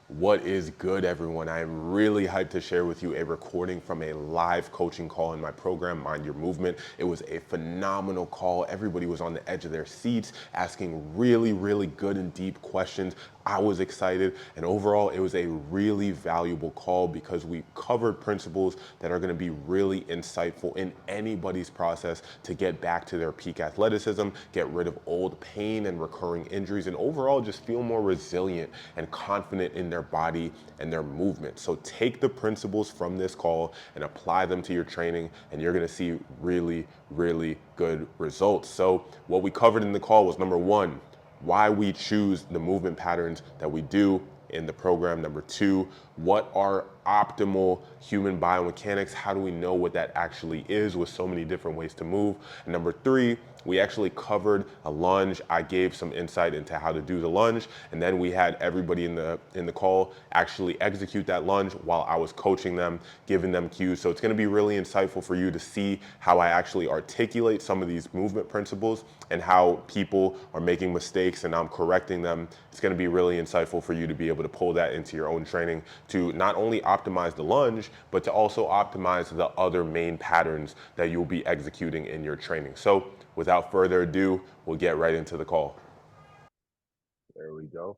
What is good, everyone? I am really hyped to share with you a recording from a live coaching call in my program, Mind Your Movement. It was a phenomenal call. Everybody was on the edge of their seats asking really good and deep questions. I was excited, and overall, it was a really valuable call because we covered principles that are going to be really insightful in anybody's process to get back to their peak athleticism, get rid of old pain and recurring injuries, and overall just feel more resilient and confident in their body and their movement. So take the principles from this call and apply them to your training, and you're going to see really good results. So what we covered in the call was number one, why we choose the movement patterns that we do in the program. Number two, what are optimal human biomechanics? How do we know what that actually is with so many different ways to move? And number three, we actually covered a lunge. I gave some insight into how to do the lunge, and then we had everybody in the call actually execute that lunge while I was coaching them, giving them cues. So it's going to be really insightful for you to see how I actually articulate some of these movement principles and how people are making mistakes and I'm correcting them. It's going to be really insightful for you to be able to pull that into your own training to not only optimize the lunge, but to also optimize the other main patterns that you'll be executing in your training. So without further ado, we'll get right into the call. There we go.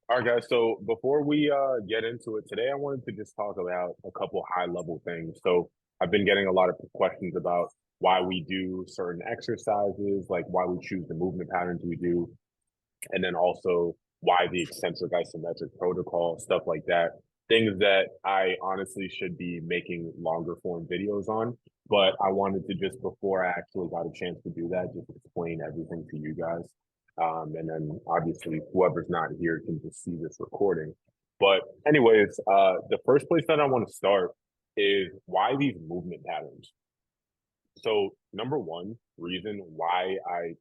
All right, guys. So before we get into it today, I wanted to just talk about a couple high level things. So I've been getting a lot of questions about why we do certain exercises, like why we choose the movement patterns we do, and then also why the eccentric isometric protocol, stuff like that. Things that I honestly should be making longer form videos on. But I wanted to just before I actually got a chance to do that, just explain everything to you guys. And then obviously whoever's not here can just see this recording. But anyways, the first place that I want to start is why these movement patterns. So number one reason why I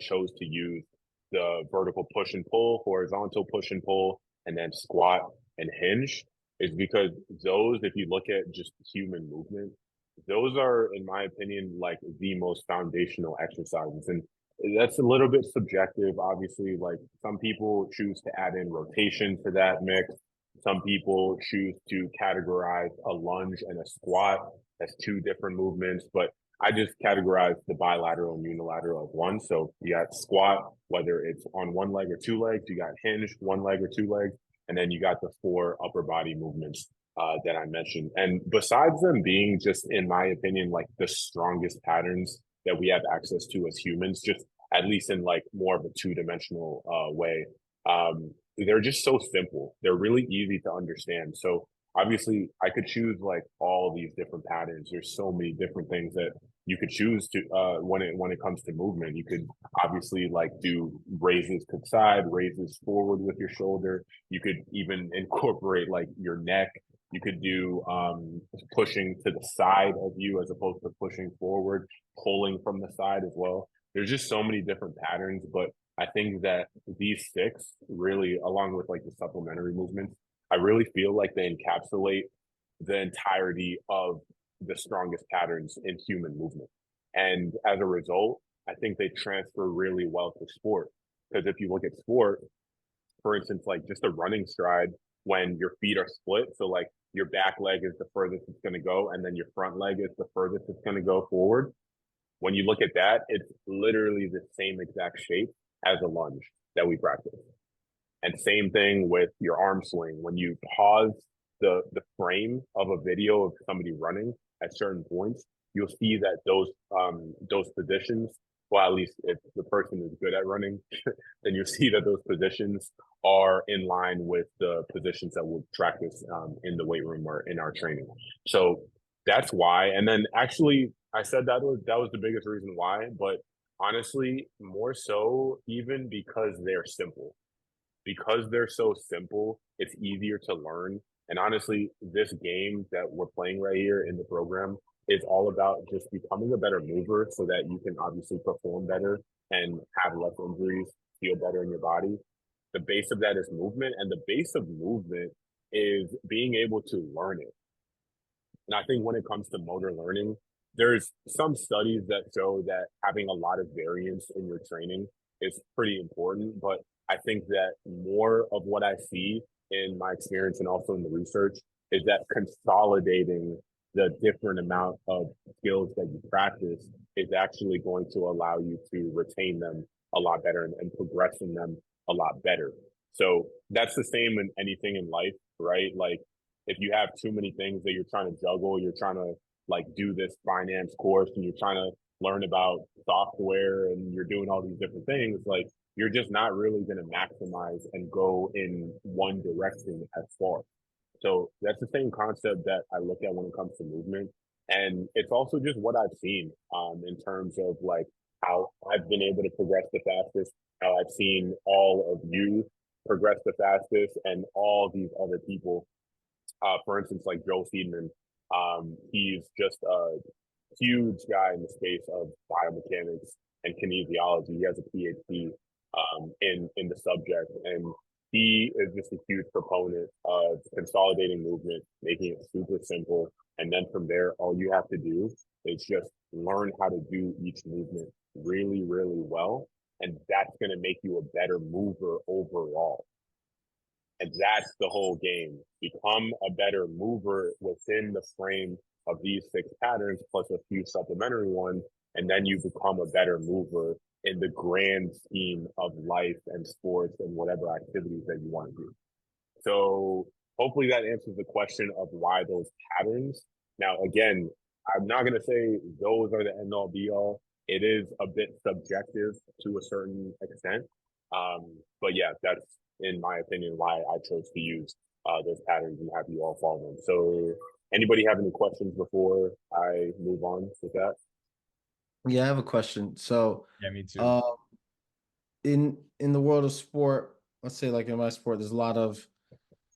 chose to use the vertical push and pull, horizontal push and pull, and then squat and hinge is because those, if you look at just human movement, those are, in my opinion, like the most foundational exercises. And that's a little bit subjective. Obviously, like some people choose to add in rotation to that mix. Some people choose to categorize a lunge and a squat as two different movements, but I just categorize the bilateral and unilateral as one. So you got squat, whether it's on one leg or two legs, you got hinge, one leg or two legs, and then you got the four upper body movements that I mentioned. And besides them being just, in my opinion, like the strongest patterns that we have access to as humans, just at least in like more of a two-dimensional way, they're just so simple. They're really easy to understand. So obviously I could choose like all these different patterns. There's so many different things that you could choose to when it comes to movement. You could obviously like do raises to the side, raises forward with your shoulder. You could even incorporate like your neck. You could do pushing to the side of you as opposed to pushing forward, pulling from the side as well. There's just so many different patterns, but I think that these six really, along with like the supplementary movements, I really feel like they encapsulate the entirety of the strongest patterns in human movement. And as a result, I think they transfer really well to sport. Because if you look at sport, for instance, like just a running stride, when your feet are split, so like your back leg is the furthest it's going to go, and then your front leg is the furthest it's going to go forward. When you look at that, it's literally the same exact shape as a lunge that we practice. And same thing with your arm swing. When you pause the frame of a video of somebody running at certain points, you'll see that those positions, well, at least if the person is good at running, then you'll see that those positions are in line with the positions that we'll practice in the weight room or in our training. So that's why. And then actually, I said that was the biggest reason why, but honestly, more so even because they're so simple, it's easier to learn. And honestly, this game that we're playing right here in the program is all about just becoming a better mover so that you can obviously perform better and have less injuries, feel better in your body. The base of that is movement, and the base of movement is being able to learn it. And I think when it comes to motor learning, there's some studies that show that having a lot of variance in your training is pretty important. But I think that more of what I see in my experience and also in the research is that consolidating the different amount of skills that you practice is actually going to allow you to retain them a lot better and progress in them a lot better. So that's the same in anything in life, right? Like if you have too many things that you're trying to juggle, you're trying to like do this finance course and you're trying to learn about software and you're doing all these different things, like you're just not really going to maximize and go in one direction as far. So that's the same concept that I look at when it comes to movement. And it's also just what I've seen in terms of like how I've been able to progress the fastest, how I've seen all of you progress the fastest, and all these other people. For instance, like Joe Friedman, he's just a huge guy in the space of biomechanics and kinesiology. He has a PhD in the subject, and he is just a huge proponent of consolidating movement, making it super simple, and then from there, all you have to do is just learn how to do each movement really, really well, and that's going to make you a better mover overall. And that's the whole game. Become a better mover within the frame of these six patterns plus a few supplementary ones. And then you become a better mover in the grand scheme of life and sports and whatever activities that you want to do. So hopefully that answers the question of why those patterns. Now, again, I'm not going to say those are the end all be all. It is a bit subjective to a certain extent. But yeah, that's in my opinion why I chose to use those patterns and have you all follow them. So anybody have any questions before I move on with that? Yeah, I have a question. So, Yeah, me too. in the world of sport, let's say like in my sport, there's a lot of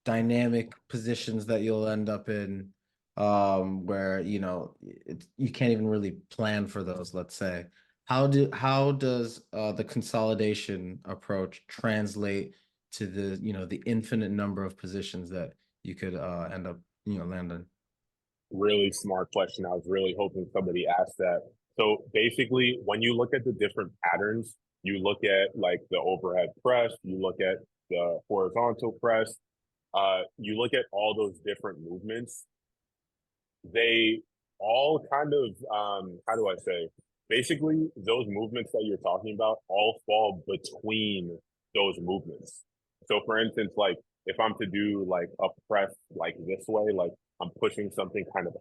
dynamic positions that you'll end up in, where you can't even really plan for those, let's say. How does the consolidation approach translate to the infinite number of positions that you could end up land in? Really smart question. I was really hoping somebody asked that. So basically, when you look at the different patterns, you look at like the overhead press, you look at the horizontal press, you look at all those different movements. They all kind of, how do I say? Basically, those movements that you're talking about all fall between those movements. So, for instance, like if I'm to do like a press like this way, like I'm pushing something kind of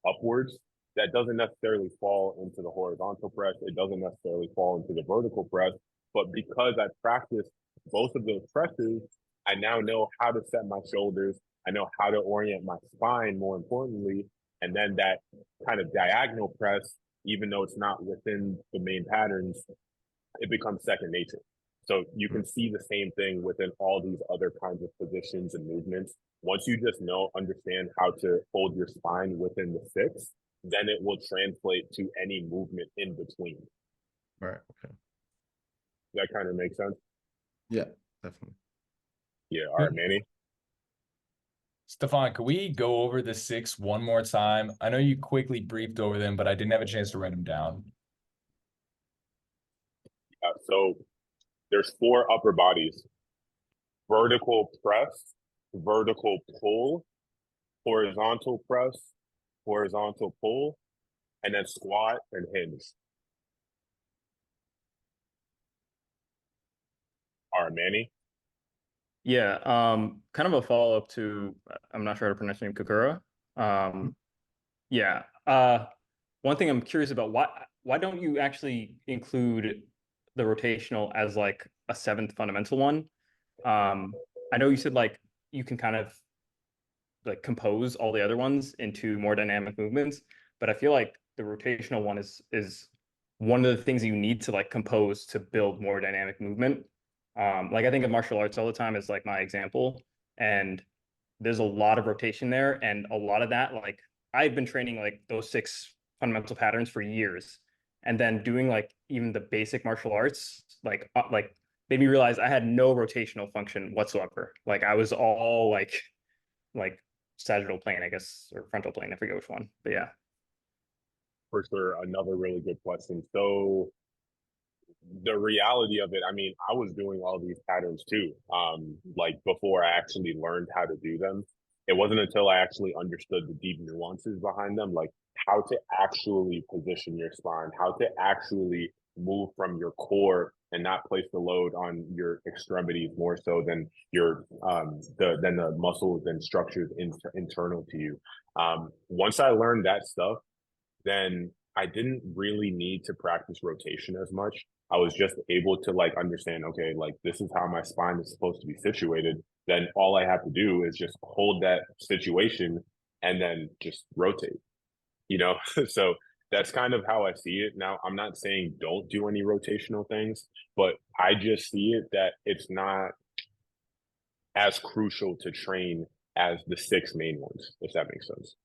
upwards, that doesn't necessarily fall into the horizontal press. It doesn't necessarily fall into the vertical press. But because I practice both of those presses, I now know how to set my shoulders. I know how to orient my spine, more importantly. And then that kind of diagonal press, even though it's not within the main patterns, it becomes second nature. So you can see the same thing within all these other kinds of positions and movements. Once you just understand how to hold your spine within the six, then it will translate to any movement in between. Right. Okay. That kind of makes sense? Yeah, definitely. Yeah. All right, Manny. Stefan, could we go over the six one more time? I know you quickly briefed over them, but I didn't have a chance to write them down. So there's four upper bodies: vertical press, vertical pull, horizontal press, horizontal pull, and then squat and hinge. All right, Manny. Yeah, kind of a follow-up to, I'm not sure how to pronounce your name, Kakura. Yeah. One thing I'm curious about, why don't you actually include the rotational as like a seventh fundamental one? I know you said like you can kind of like compose all the other ones into more dynamic movements, but I feel like the rotational one is one of the things you need to like compose to build more dynamic movement. Like I think of martial arts all the time as like my example, and there's a lot of rotation there, and a lot of that, like I've been training like those six fundamental patterns for years, and then doing like even the basic martial arts, like made me realize I had no rotational function whatsoever. Like I was all like sagittal plane, I guess, or frontal plane. I forget which one, but yeah. For sure, another really good question. So the reality of it, I mean, I was doing all these patterns too. Like before I actually learned how to do them. It wasn't until I actually understood the deep nuances behind them, like how to actually position your spine, how to actually move from your core and not place the load on your extremities more so than your the muscles and structures internal to you. Once I learned that stuff, then I didn't really need to practice rotation as much. I was just able to like understand, okay, like this is how my spine is supposed to be situated. Then all I have to do is just hold that situation and then just rotate, you know? So that's kind of how I see it. Now, I'm not saying don't do any rotational things, but I just see it that it's not as crucial to train as the 6 main ones, if that makes sense.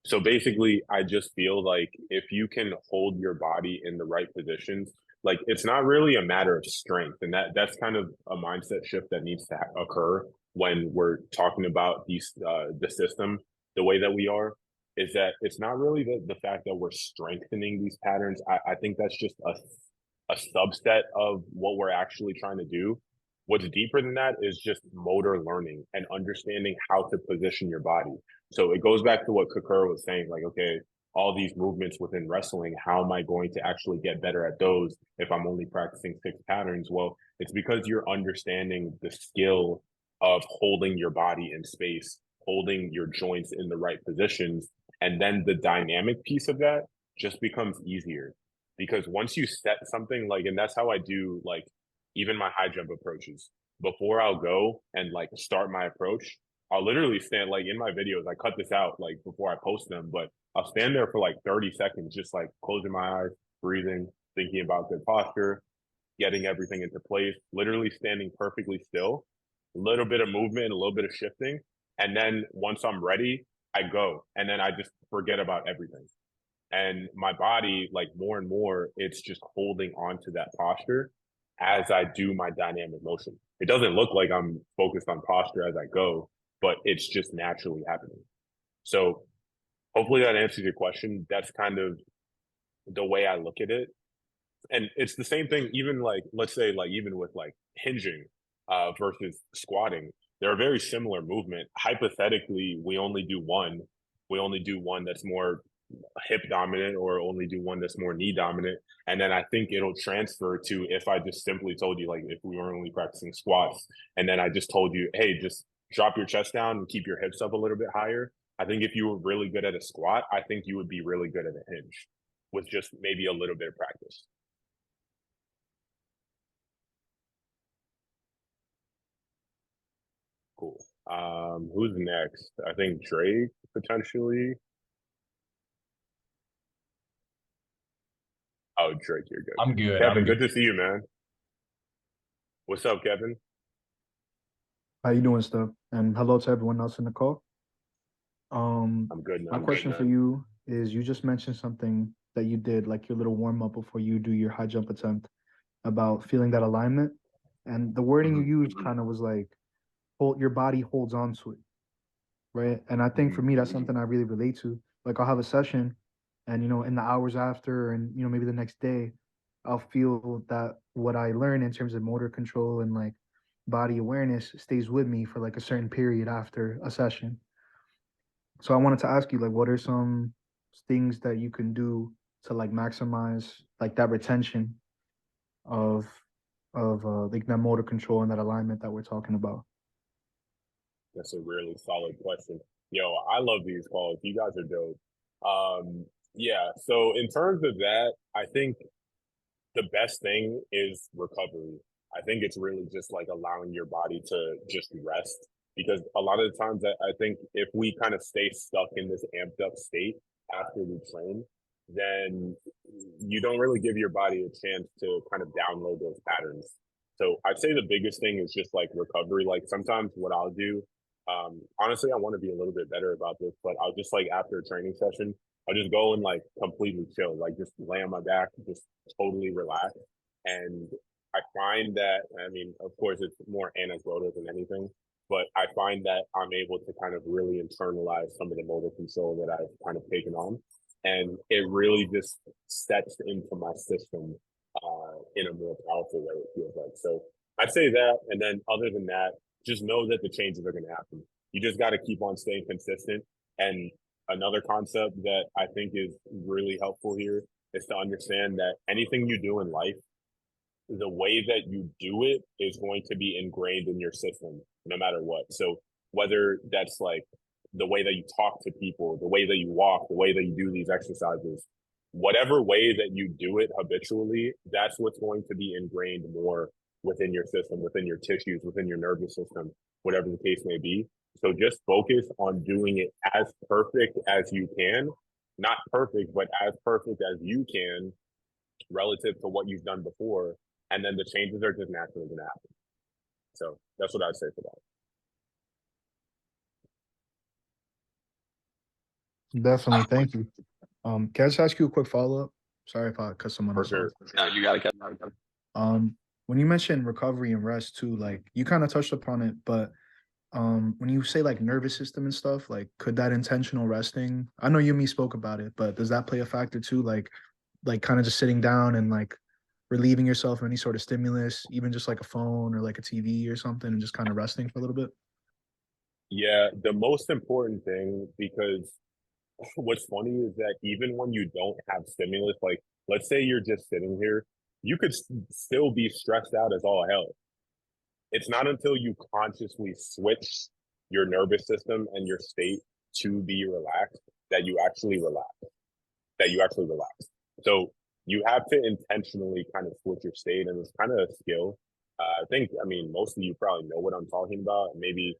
So basically, I just feel like if you can hold your body in the right positions, like it's not really a matter of strength, and that's kind of a mindset shift that needs to occur when we're talking about the system the way that we are. Is that it's not really the fact that we're strengthening these patterns. I think that's just a subset of what we're actually trying to do. What's deeper than that is just motor learning and understanding how to position your body. So it goes back to what Kakura was saying, like, okay, all these movements within wrestling, how am I going to actually get better at those if I'm only practicing 6 patterns? Well, it's because you're understanding the skill of holding your body in space, holding your joints in the right positions. And then the dynamic piece of that just becomes easier. Because once you set something like, and that's how I do like even my high jump approaches. Before I'll go and like start my approach, I'll literally stand like in my videos. I cut this out like before I post them, but I'll stand there for like 30 seconds, just like closing my eyes, breathing, thinking about good posture, getting everything into place, literally standing perfectly still, a little bit of movement, a little bit of shifting. And then once I'm ready, I go. And then I just forget about everything. And my body, like more and more, it's just holding on to that posture as I do my dynamic motion. It doesn't look like I'm focused on posture as I go, but it's just naturally happening. So hopefully that answers your question. That's kind of the way I look at it. And it's the same thing, even like, let's say like, even with like hinging versus squatting, they're a very similar movement. Hypothetically, we only do one that's more hip dominant or only do one that's more knee dominant. And then I think it'll transfer to if I just simply told you, like if we were only practicing squats and then I just told you, hey, just drop your chest down and keep your hips up a little bit higher. I think if you were really good at a squat, I think you would be really good at a hinge with just maybe a little bit of practice. Cool. Who's next? I think Drake potentially. Oh, Drake, you're good. I'm good. Kevin, I'm good good. to see you, man. What's up, Kevin? How you doing, Steph? And hello to everyone else in the call. Um, I'm good, man. my question for you is you just mentioned something that you did, like your little warm up before you do your high jump attempt about feeling that alignment. And the wording you used kind of was like, hold your body holds on to it, right? And I think for me, that's something I really relate to. Like I'll have a session and, in the hours after and, maybe the next day, I'll feel that what I learn in terms of motor control and like body awareness stays with me for like a certain period after a session. So I wanted to ask you, like, what are some things that you can do to like maximize like that retention of like that motor control and that alignment that we're talking about? That's a really solid question. Yo, I love these calls. You guys are dope. Yeah, so in terms of that, I think the best thing is recovery. I think it's really just like allowing your body to just rest because a lot of the times I think if we kind of stay stuck in this amped up state after we train, then you don't really give your body a chance to kind of download those patterns. So I'd say the biggest thing is just like recovery. Like sometimes what I'll do, honestly, I want to be a little bit better about this, but I'll just like after a training session, I'll just go and like completely chill, like just lay on my back, just totally relax. And I find that, I mean, of course, it's more anecdotal than anything, but I find that I'm able to kind of really internalize some of the motor control that I've kind of taken on. and it really just sets into my system in a more powerful way, it feels like. So I'd say that, and then other than that, just know that the changes are going to happen. You just got to keep on staying consistent. And another concept that I think is really helpful here is to understand that anything you do in life, the way that you do it is going to be ingrained in your system no matter what. So whether that's like the way that you talk to people, the way that you walk, the way that you do these exercises, whatever way that you do it habitually, that's what's going to be ingrained more within your system, within your tissues, within your nervous system, whatever the case may be. So just focus on doing it as perfect as you can, not perfect, but as perfect as you can relative to what you've done before. And then the changes are just naturally going to happen. So that's what I'd say for that. Definitely, thank you. Can I just ask you a quick follow-up? Sorry if I cut someone For else sure. off. No, you gotta get. When you mentioned recovery and rest too, like you kind of touched upon it, but when you say like nervous system and stuff, like could that intentional resting, I know you and me spoke about it, but does that play a factor too? Like kind of just sitting down and like relieving yourself of any sort of stimulus, even just like a phone or like a TV or something, and just kind of resting for a little bit? Yeah, the most important thing, because what's funny is that even when you don't have stimulus, like let's say you're just sitting here, you could still be stressed out as all hell. It's not until you consciously switch your nervous system and your state to be relaxed that you actually relax, So you have to intentionally kind of switch your state, and it's kind of a skill. I mean, most of you probably know what I'm talking about. Maybe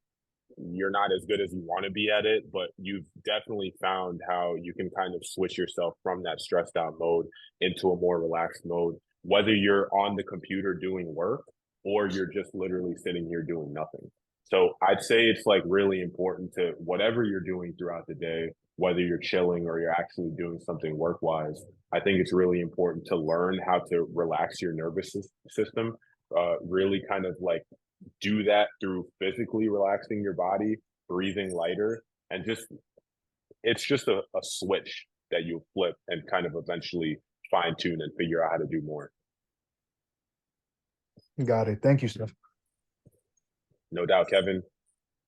you're not as good as you want to be at it, but you've definitely found how you can kind of switch yourself from that stressed out mode into a more relaxed mode, whether you're on the computer doing work or you're just literally sitting here doing nothing. So I'd say it's like really important to whatever you're doing throughout the day, whether you're chilling or you're actually doing something work wise. I think it's really important to learn how to relax your nervous system, really kind of like do that through physically relaxing your body, breathing lighter, and it's just a switch that you flip and kind of eventually fine tune and figure out how to do more. Got it. Thank you, Steph. No doubt, Kevin.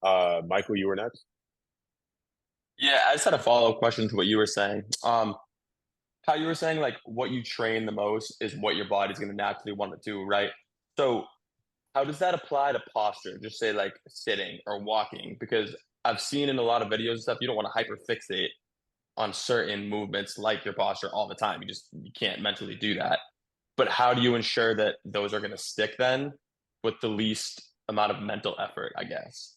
Michael, you were next. Yeah, I just had a follow-up question to what you were saying. How you were saying like what you train the most is what your body's going to naturally want to do, right? So how does that apply to posture? Just say like sitting or walking, because I've seen in a lot of videos and stuff, you don't want to hyper fixate on certain movements like your posture all the time. You can't mentally do that. But how do you ensure that those are going to stick then with the least amount of mental effort, I guess?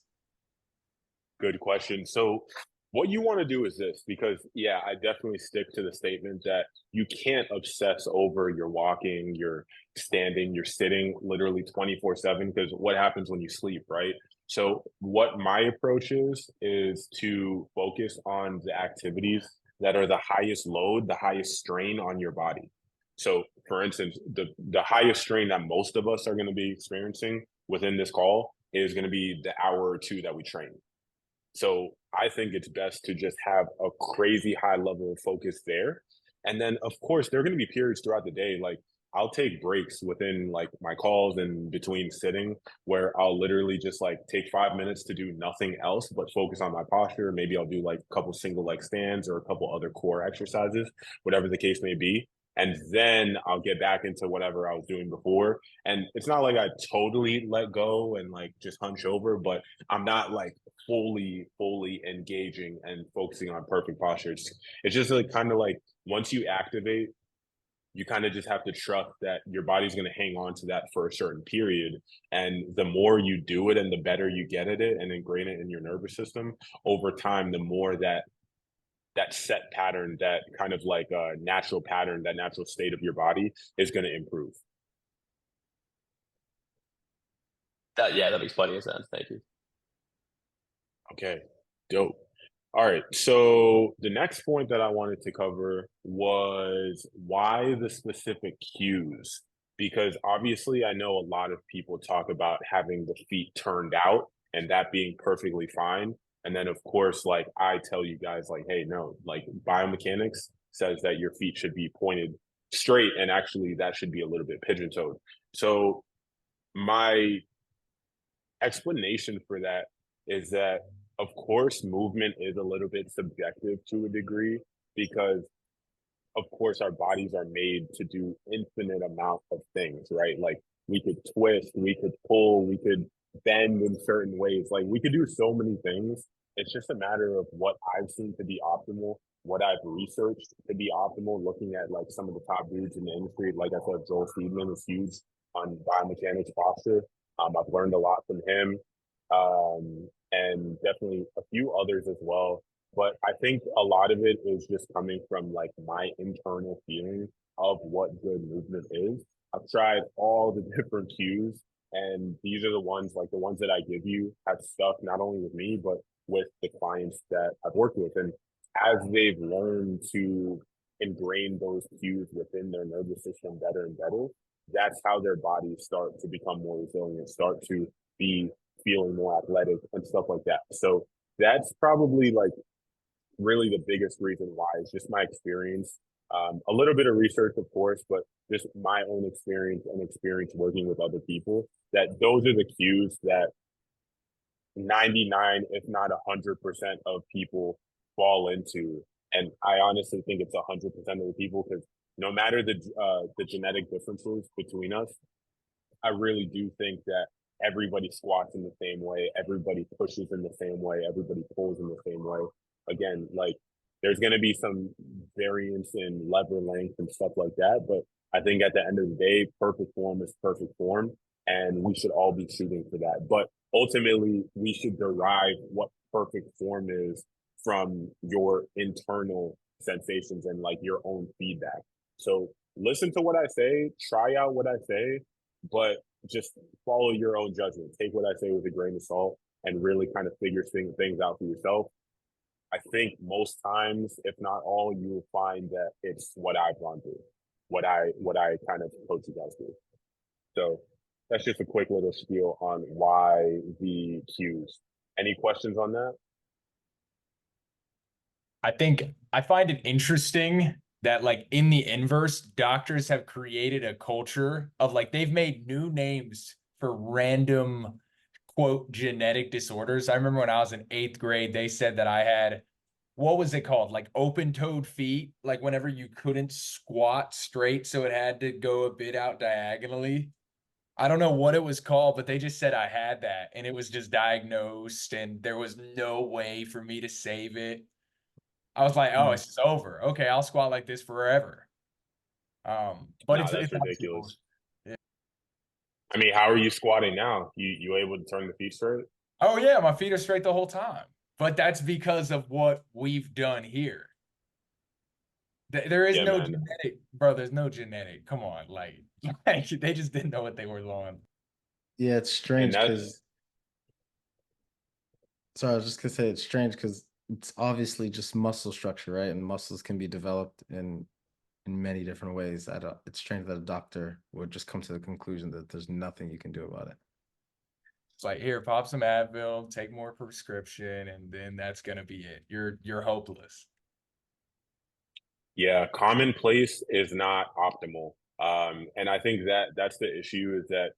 Good question. So what you want to do is this, because yeah, I definitely stick to the statement that you can't obsess over your walking, your standing, your sitting literally 24/7, because what happens when you sleep, right? So what my approach is to focus on the activities that are the highest load, the highest strain on your body. So for instance, the highest strain that most of us are going to be experiencing within this call is going to be the hour or two that we train. So I think it's best to just have a crazy high level of focus there. And then of course there are going to be periods throughout the day, like I'll take breaks within like my calls and between sitting, where I'll literally just like take 5 minutes to do nothing else but focus on my posture. Maybe I'll do like a couple single leg stands or a couple other core exercises, whatever the case may be. And then I'll get back into whatever I was doing before. And it's not like I totally let go and like just hunch over, but I'm not like fully engaging and focusing on perfect posture. It's just like kind of like once you activate, you kind of just have to trust that your body's going to hang on to that for a certain period. And the more you do it and the better you get at it and ingrain it in your nervous system over time, the more that set pattern, that kind of like a natural pattern, that natural state of your body is going to improve. That makes plenty of sense. Thank you. Okay, dope. All right, so the next point that I wanted to cover was why the specific cues, because obviously I know a lot of people talk about having the feet turned out and that being perfectly fine. And then of course, like I tell you guys like, hey, no, like biomechanics says that your feet should be pointed straight, and actually that should be a little bit pigeon-toed. So my explanation for that is that, of course, movement is a little bit subjective to a degree, because of course our bodies are made to do infinite amount of things, right? Like we could twist, we could pull, we could bend in certain ways, like we could do so many things. It's just a matter of what I've seen to be optimal, what I've researched to be optimal, looking at like some of the top dudes in the industry. Like I said, Joel Steedman is huge on biomechanics posture. I've learned a lot from him, and definitely a few others as well. But I think a lot of it is just coming from like my internal feeling of what good movement is. I've tried all the different cues, and these are the ones, like the ones that I give you have stuck not only with me, but with the clients that I've worked with. And as they've learned to ingrain those cues within their nervous system better and better, that's how their bodies start to become more resilient, start to be feeling more athletic and stuff like that. So that's probably like really the biggest reason why. It's just my experience, a little bit of research, of course, but just my own experience and experience working with other people, that those are the cues that 99, if not 100% of people fall into. And I honestly think it's 100% of the people, because no matter the genetic differences between us, I really do think that everybody squats in the same way, everybody pushes in the same way, everybody pulls in the same way. Again, like there's going to be some variance in lever length and stuff like that, but I think at the end of the day, perfect form is perfect form, and we should all be shooting for that. But ultimately, we should derive what perfect form is from your internal sensations and like your own feedback. So listen to what I say, try out what I say, but just follow your own judgment. Take what I say with a grain of salt and really kind of figure things out for yourself. I think most times, if not all, you will find that it's what I've gone through, what I kind of coach you guys through. So that's just a quick little spiel on why the cues. Any questions on that? I find it interesting that like in the inverse, doctors have created a culture of like they've made new names for random quote genetic disorders. I remember when I was in 8th grade, they said that I had, what was it called? Like open-toed feet, like whenever you couldn't squat straight, so it had to go a bit out diagonally. I don't know what it was called, but they just said I had that, and it was just diagnosed, and there was no way for me to save it. I was like, oh, it's just over. Okay, I'll squat like this forever. But No, it's that's obviously ridiculous. over. I mean, how are you squatting now? You able to turn the feet straight? Oh yeah, my feet are straight the whole time. But that's because of what we've done here. There is Yeah, no man. genetic, bro. There's no genetic. Come on, like they just didn't know what they were doing. Yeah, it's strange And because. Sorry, I was just gonna say it's strange because it's obviously just muscle structure, right? And muscles can be developed in many different ways. It's strange that a doctor would just come to the conclusion that there's nothing you can do about it. It's like, here, pop some Advil, take more prescription, and then that's gonna be it. You're hopeless. yeah, commonplace is not optimal. And I think that that's the issue, is that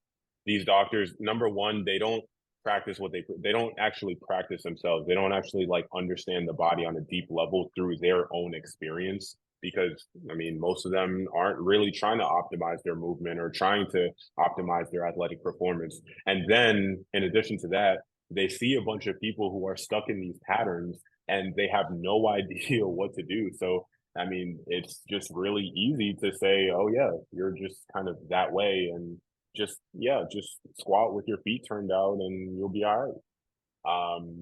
these doctors, number one, they don't practice what they don't actually practice themselves. They don't actually like understand the body on a deep level through their own experience. Because I mean, most of them aren't really trying to optimize their movement or trying to optimize their athletic performance. And then in addition to that, they see a bunch of people who are stuck in these patterns and they have no idea what to do. So I mean, it's just really easy to say, oh, yeah, you're just kind of that way. And just, yeah, just squat with your feet turned out and you'll be all right.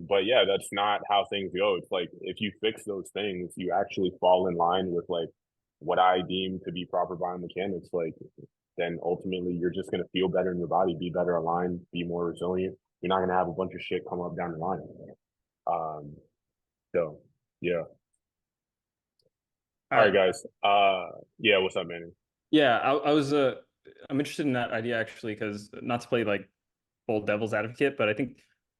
But yeah, that's not how things go. It's like if you fix those things, you actually fall in line with like what I deem to be proper biomechanics. Like, then ultimately you're just going to feel better in your body, be better aligned, be more resilient. You're not going to have a bunch of shit come up down the line. So, yeah. All right, guys. Yeah, what's up, Manny? Yeah, I'm interested in that idea actually, because not to play like full devil's advocate, but I think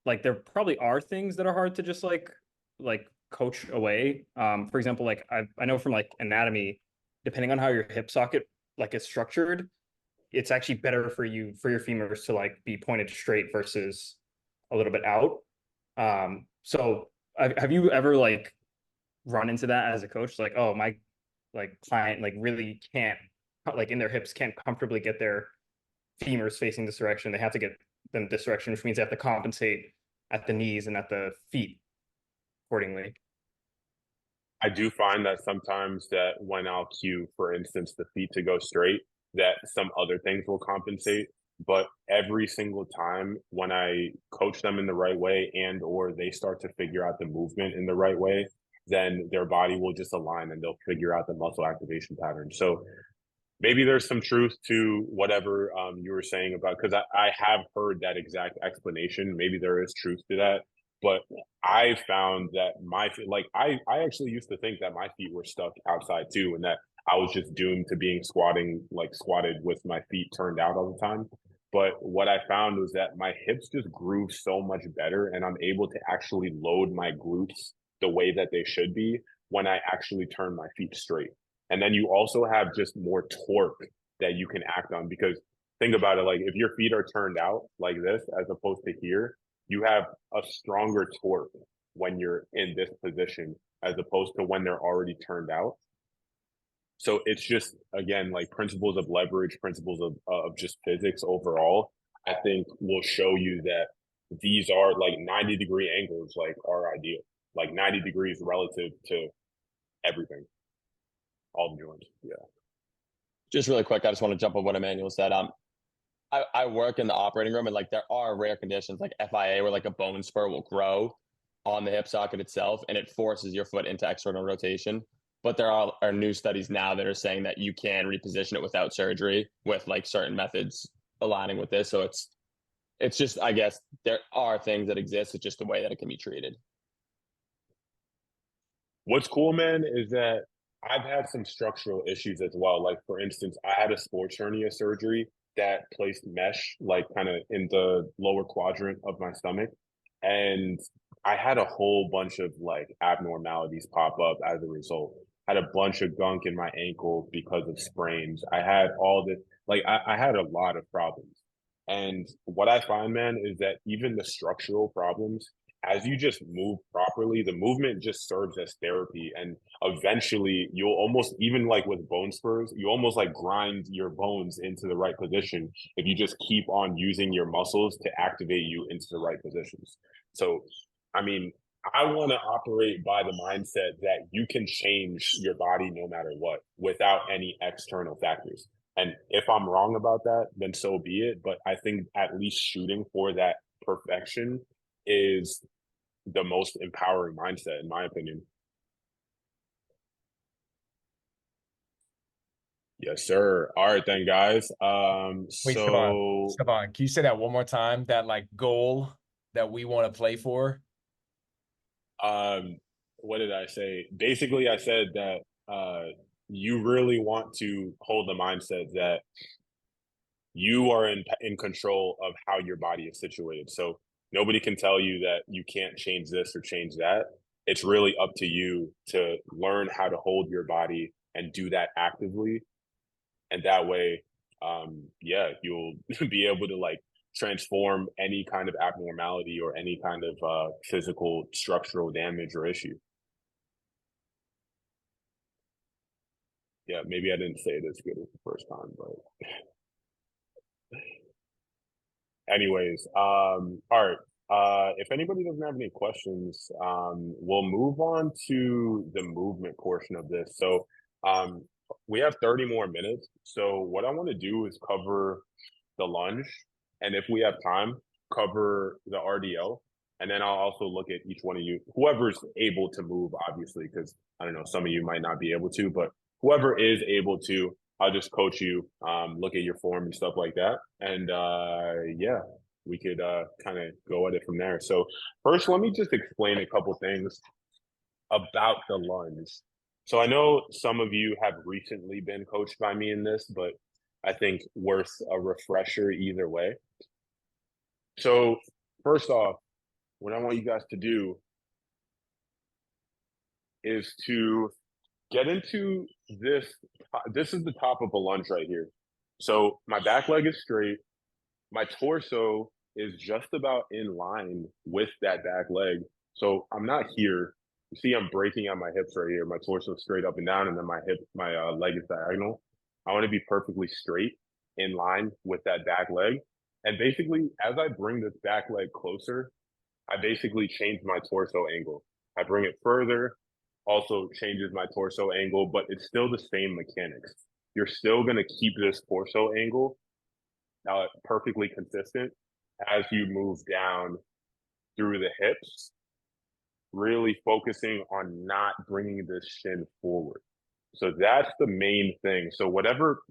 like there probably are things that are hard to just like coach away. For example, like I know from like anatomy, depending on how your hip socket like is structured, it's actually better for your femurs to like be pointed straight versus a little bit out. So have you ever like run into that as a coach? Like, oh, my like client like really can't like in their hips can't comfortably get their femurs facing this direction. They have to get them this direction, which means they have to compensate at the knees and at the feet accordingly. I do find that sometimes that when I'll cue, for instance, the feet to go straight, that some other things will compensate. But every single time when I coach them in the right way and or they start to figure out the movement in the right way, then their body will just align and they'll figure out the muscle activation pattern. So maybe there's some truth to whatever you were saying about, because I have heard that exact explanation. Maybe there is truth to that. But I found that my feet, like I actually used to think that my feet were stuck outside too, and that I was just doomed to being squatted with my feet turned out all the time. But what I found was that my hips just groove so much better, and I'm able to actually load my glutes the way that they should be when I actually turn my feet straight. And then you also have just more torque that you can act on, because think about it, like if your feet are turned out like this as opposed to here, you have a stronger torque when you're in this position as opposed to when they're already turned out. So it's just, again, like principles of leverage, principles of just physics overall, I think will show you that these are like 90-degree angles, like are ideal, like 90 degrees relative to everything, all the joints. Yeah. Just really quick, I just want to jump on what Emmanuel said. I work in the operating room, and like there are rare conditions like FIA where like a bone spur will grow on the hip socket itself and it forces your foot into external rotation. But there are new studies now that are saying that you can reposition it without surgery with like certain methods aligning with this. So it's just, I guess there are things that exist. It's just the way that it can be treated. What's cool, man, is that I've had some structural issues as well. Like, for instance, I had a sports hernia surgery that placed mesh, like, kind of in the lower quadrant of my stomach. And I had a whole bunch of, like, abnormalities pop up as a result. I had a bunch of gunk in my ankle because of sprains. I had all this, like, I had a lot of problems. And what I find, man, is that even the structural problems, as you just move properly, the movement just serves as therapy. And eventually you'll almost, even like with bone spurs, you almost like grind your bones into the right position if you just keep on using your muscles to activate you into the right positions. So, I mean, I want to operate by the mindset that you can change your body no matter what without any external factors. And if I'm wrong about that, then so be it. But I think at least shooting for that perfection is the most empowering mindset, in my opinion. Yes, sir. All right, then, guys. Wait, Stefan, can you say that one more time? That like goal that we want to play for? What did I say? Basically, I said that you really want to hold the mindset that you are in control of how your body is situated. So nobody can tell you that you can't change this or change that. It's really up to you to learn how to hold your body and do that actively. And that way, you'll be able to like transform any kind of abnormality or any kind of physical structural damage or issue. Yeah, maybe I didn't say it as good as the first time, but anyways, all right. If anybody doesn't have any questions, we'll move on to the movement portion of this. So we have 30 more minutes. So what I want to do is cover the lunge, and if we have time, cover the RDL. And then I'll also look at each one of you, whoever's able to move, obviously, because I don't know, some of you might not be able to, but whoever is able to, I'll just coach you, look at your form and stuff like that. And we could kind of go at it from there. So first, let me just explain a couple things about the lunge. So I know some of you have recently been coached by me in this, but I think worth a refresher either way. So first off, what I want you guys to do is to get into this. This is the top of a lunge right here. So my back leg is straight. My torso is just about in line with that back leg. So I'm not here. You see, I'm breaking out my hips right here. My torso is straight up and down, and then my leg is diagonal. I want to be perfectly straight in line with that back leg. And basically, as I bring this back leg closer, I basically change my torso angle. I bring it further, also changes my torso angle, but it's still the same mechanics. You're still going to keep this torso angle perfectly consistent as you move down through the hips, really focusing on not bringing this shin forward. So that's the main thing. So whatever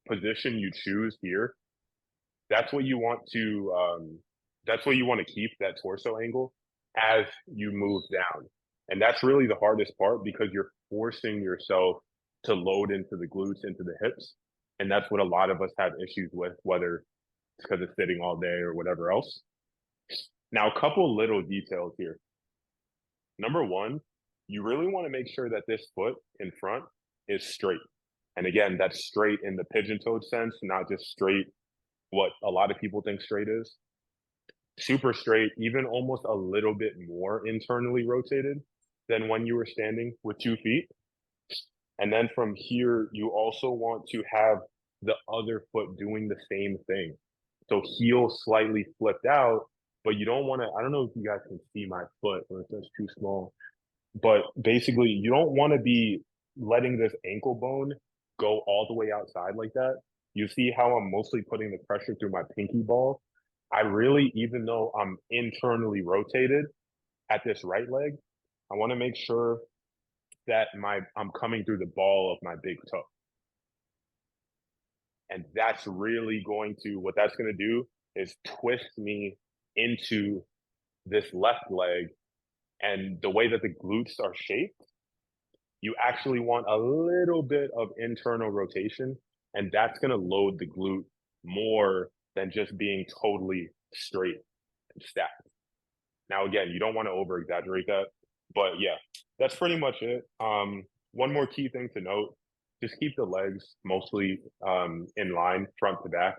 position you choose here, that's what you want to keep, that torso angle as you move down. And that's really the hardest part, because you're forcing yourself to load into the glutes, into the hips. And that's what a lot of us have issues with, whether it's because of sitting all day or whatever else. Now, a couple little details here. Number one, you really want to make sure that this foot in front is straight. And again, that's straight in the pigeon-toed sense, not just straight what a lot of people think straight is. Super straight, even almost a little bit more internally rotated than when you were standing with 2 feet. And then from here, you also want to have the other foot doing the same thing. So heel slightly flipped out, but you don't want to, I don't know if you guys can see my foot or if that's too small, but basically you don't want to be letting this ankle bone go all the way outside like that. You see how I'm mostly putting the pressure through my pinky ball? I really, even though I'm internally rotated at this right leg, I want to make sure that I'm coming through the ball of my big toe. And that's really what that's going to do is twist me into this left leg. And the way that the glutes are shaped, you actually want a little bit of internal rotation, and that's going to load the glute more than just being totally straight and stacked. Now, again, you don't want to over exaggerate that, but yeah, that's pretty much it. One more key thing to note, just keep the legs mostly in line front to back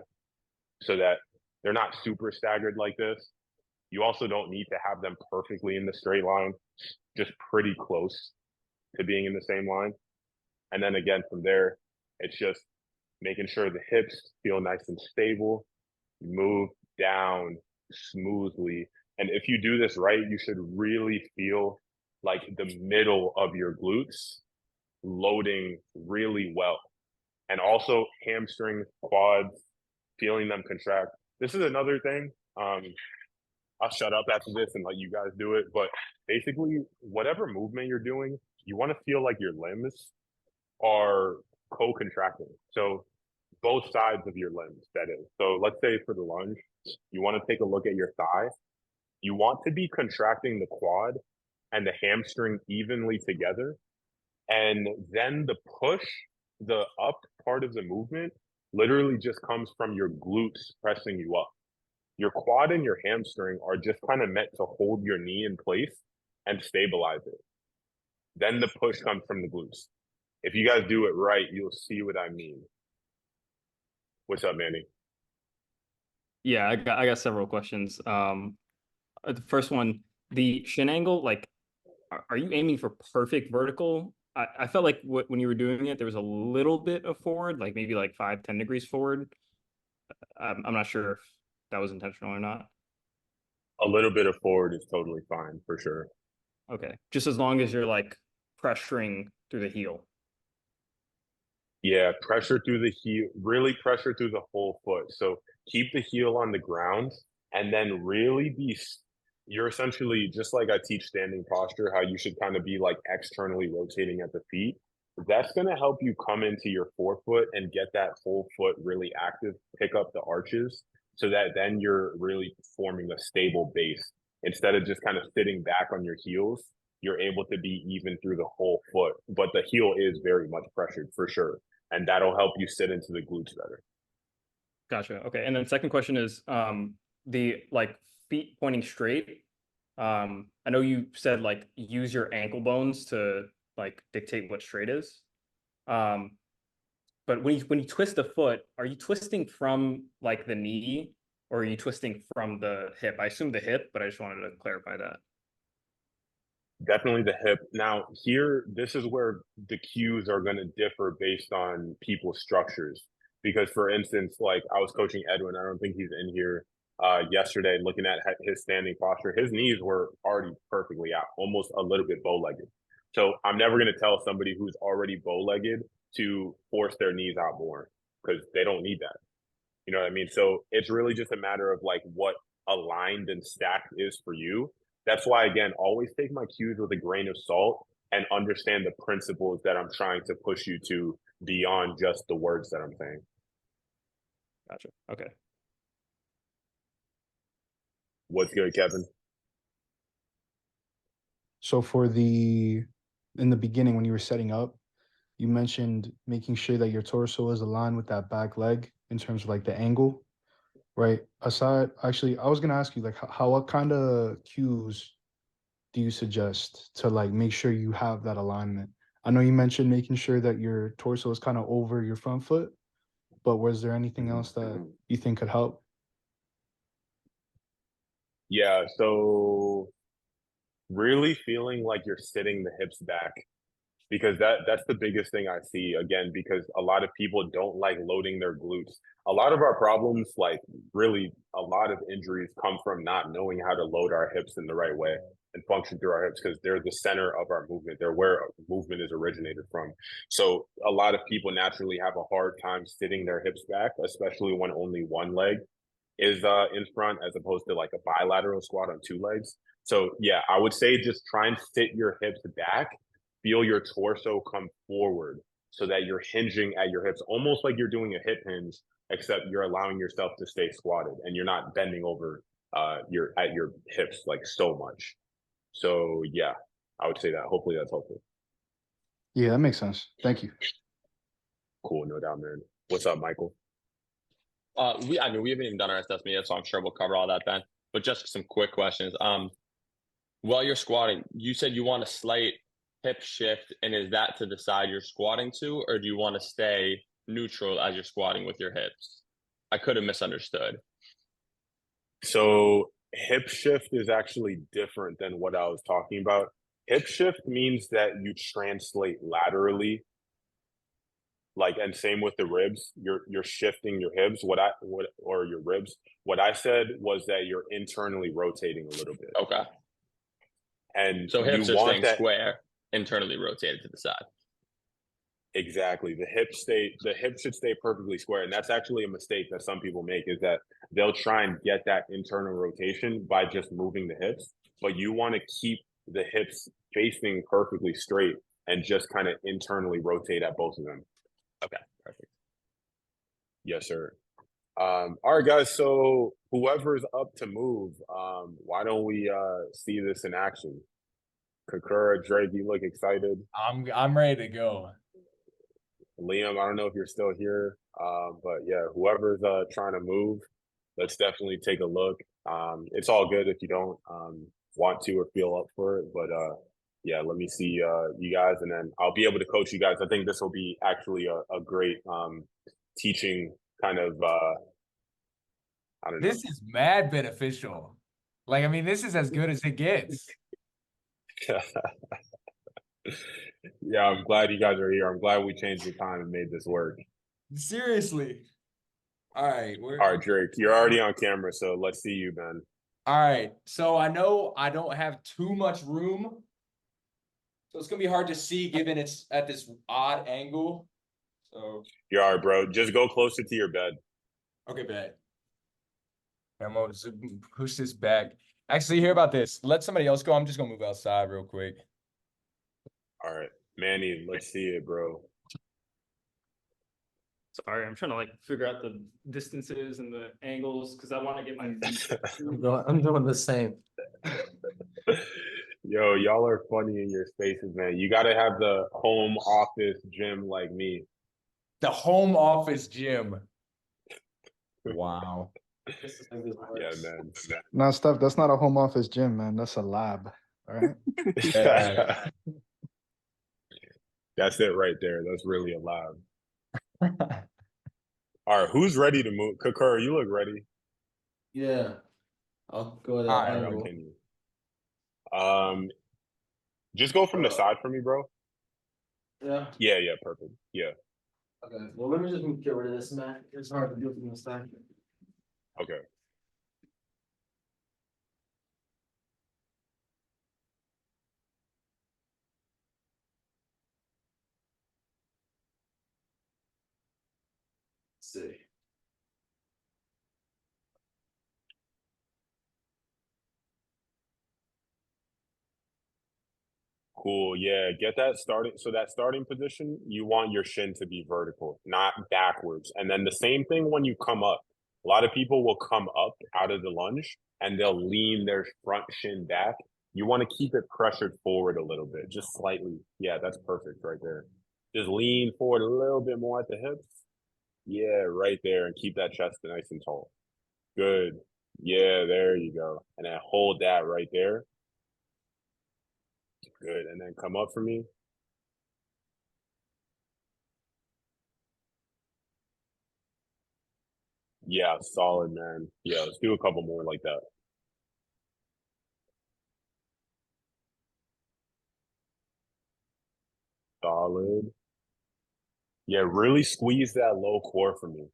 so that they're not super staggered like this. You also don't need to have them perfectly in the straight line, just pretty close to being in the same line. And then again, from there, it's just making sure the hips feel nice and stable. You move down smoothly. And if you do this right, you should really feel like the middle of your glutes loading really well. And also hamstrings, quads, feeling them contract. This is another thing. I'll shut up after this and let you guys do it. But basically, whatever movement you're doing, you want to feel like your limbs are co-contracting. So both sides of your limbs, that is. So let's say for the lunge, you want to take a look at your thigh. You want to be contracting the quad and the hamstring evenly together. And then the push, the up part of the movement, literally just comes from your glutes pressing you up. Your quad and your hamstring are just kind of meant to hold your knee in place and stabilize it. Then the push comes from the glutes. If you guys do it right, you'll see what I mean. What's up, Manny? Yeah, I got several questions. The first one, the shin angle, like, are you aiming for perfect vertical? I felt like when you were doing it, there was a little bit of forward, like maybe like 5-10 degrees forward. I'm not sure if that was intentional or not. A little bit of forward is totally fine, for sure. Okay, just as long as you're like pressuring through the heel. Yeah, pressure through the heel, really pressure through the whole foot. So keep the heel on the ground and then really you're essentially, just like I teach standing posture, how you should kind of be like externally rotating at the feet. That's going to help you come into your forefoot and get that whole foot really active, pick up the arches, so that then you're really forming a stable base. Instead of just kind of sitting back on your heels, you're able to be even through the whole foot. But the heel is very much pressured for sure. And that'll help you sit into the glutes better. Gotcha. Okay. And then second question is the like feet pointing straight. I know you said like use your ankle bones to like dictate what straight is. But when you twist the foot, are you twisting from like the knee or are you twisting from the hip? I assume the hip, but I just wanted to clarify that. Definitely the hip. Now, here, this is where the cues are going to differ based on people's structures. Because, for instance, like I was coaching Edwin, I don't think he's in here yesterday, looking at his standing posture. His knees were already perfectly out, almost a little bit bow-legged. So I'm never going to tell somebody who's already bow-legged to force their knees out more because they don't need that. You know what I mean? So it's really just a matter of like what aligned and stacked is for you. That's why, again, always take my cues with a grain of salt and understand the principles that I'm trying to push you to beyond just the words that I'm saying. Gotcha. Okay. What's good, Kevin? So in the beginning when you were setting up, you mentioned making sure that your torso is aligned with that back leg in terms of like the angle, right? Actually, I was gonna ask you like what kind of cues do you suggest to like make sure you have that alignment? I know you mentioned making sure that your torso is kind of over your front foot, but was there anything else that you think could help? Yeah, so really feeling like you're sitting the hips back because that's the biggest thing I see, again, because a lot of people don't like loading their glutes. A lot of our problems, like really a lot of injuries come from not knowing how to load our hips in the right way and function through our hips because they're the center of our movement. They're where movement is originated from. So a lot of people naturally have a hard time sitting their hips back, especially when only one leg is in front as opposed to like a bilateral squat on two legs. So yeah, I would say just try and sit your hips back, feel your torso come forward so that you're hinging at your hips, almost like you're doing a hip hinge, except you're allowing yourself to stay squatted and you're not bending over your hips like so much. So yeah, I would say that. Hopefully that's helpful. Yeah, that makes sense. Thank you. Cool, no doubt, man. What's up, Michael? We haven't even done our assessment yet, so I'm sure we'll cover all that then. But just some quick questions. While you're squatting, you said you want a slight hip shift, and is that to the side you're squatting to, or do you want to stay neutral as you're squatting with your hips? I could have misunderstood. So hip shift is actually different than what I was talking about. Hip shift means that you translate laterally, like, and same with the ribs. You're shifting your hips. Or your ribs. What I said was that you're internally rotating a little bit. Okay. And so hips you are want staying that square, internally rotated to the side. Exactly. The hip should stay perfectly square. And that's actually a mistake that some people make, is that they'll try and get that internal rotation by just moving the hips, but you want to keep the hips facing perfectly straight and just kind of internally rotate at both of them. Okay, perfect. Yes, sir. All right, guys. So whoever's up to move, why don't we see this in action? Kakura, Drake, you look excited. I'm ready to go. Liam, I don't know if you're still here, but yeah, whoever's trying to move, let's definitely take a look. It's all good if you don't want to or feel up for it, but yeah, let me see you guys, and then I'll be able to coach you guys. I think this will be actually a great teaching kind of. I don't know. This is mad beneficial. Like, I mean, this is as good as it gets. Yeah, I'm glad you guys are here. I'm glad we changed the time and made this work. Seriously. All right. All right, Drake, you're already on camera, so let's see you, man. All right. So I know I don't have too much room. So it's going to be hard to see given it's at this odd angle. So You're all right, bro. Just go closer to your bed. okay, bet. I'm going to push this back. Actually, hear about this. Let somebody else go. I'm just going to move outside real quick. All right, Manny, let's see it, bro. Sorry, I'm trying to like figure out the distances and the angles because I want to get my feet. I'm doing the same. Yo, y'all are funny in your spaces, man. You got to have the home office gym like me. The home office gym. Wow. Yeah, man. No, Steph, that's not a home office gym, man. That's a lab. All right. Yeah. That's it right there. That's really allowed. All right, who's ready to move? Kakura, you look ready. Yeah. I'll go to All right, honorable. continue. Just go from the side for me, bro. Yeah. Yeah, perfect. Yeah, Okay. Well, let me just get rid of this, Matt. It's hard to do from the stack. okay. Let's see. Cool. Yeah, get that starting. So that starting position, you want your shin to be vertical, not backwards. And then the same thing when you come up. A lot of people will come up out of the lunge and they'll lean their front shin back. You want to keep it pressured forward a little bit, just slightly. Yeah, that's perfect right there. Just lean forward a little bit more at the hips. Yeah, right there, and keep that chest nice and tall. Good. Yeah, there you go. And then hold that right there. Good. And then come up for me. Yeah, solid, man. Yeah, let's do a couple more like that. Solid. Yeah, really squeeze that low core for me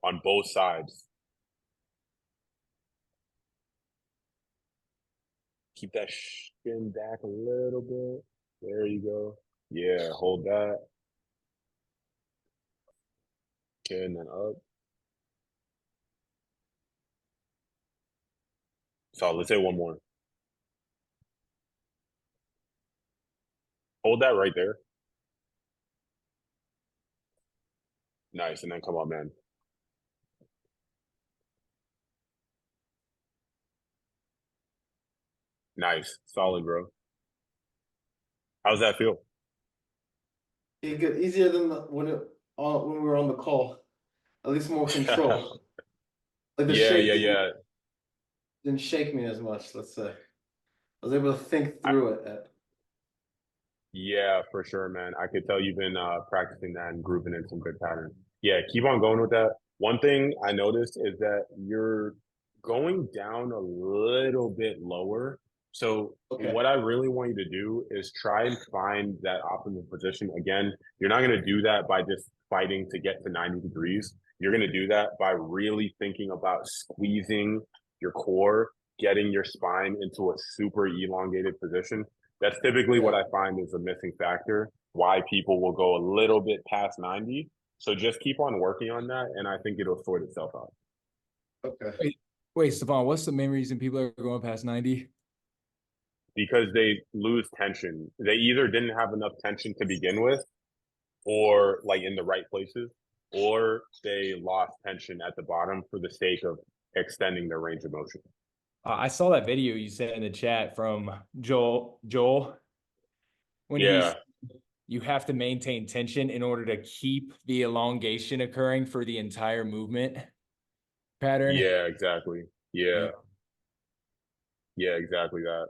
on both sides. Keep that shin back a little bit. There you go. Yeah, hold that. Okay, and then up. Solid. Let's say one more. Hold that right there. Nice. And then come on, man. Nice. Solid, bro. How's that feel? It get easier than when we were on the call. At least more control. Like the shake Yeah. didn't shake me as much, let's say. I was able to think through it. Yeah, for sure, man. I could tell you've been practicing that and grouping in some good patterns. Yeah, keep on going with that. One thing I noticed is that you're going down a little bit lower. So Okay. what I really want you to do is try and find that optimal position. Again, you're not going to do that by just fighting to get to 90 degrees. You're going to do that by really thinking about squeezing your core, getting your spine into a super elongated position. That's typically what I find is a missing factor, why people will go a little bit past 90. So just keep on working on that, and I think it'll sort itself out. Okay. Wait, Stefan, what's the main reason people are going past 90? Because they lose tension. They either didn't have enough tension to begin with, or like in the right places, or they lost tension at the bottom for the sake of extending their range of motion. I saw that video you sent in the chat from Joel. When you have to maintain tension in order to keep the elongation occurring for the entire movement pattern. Yeah, exactly. Yeah, exactly that.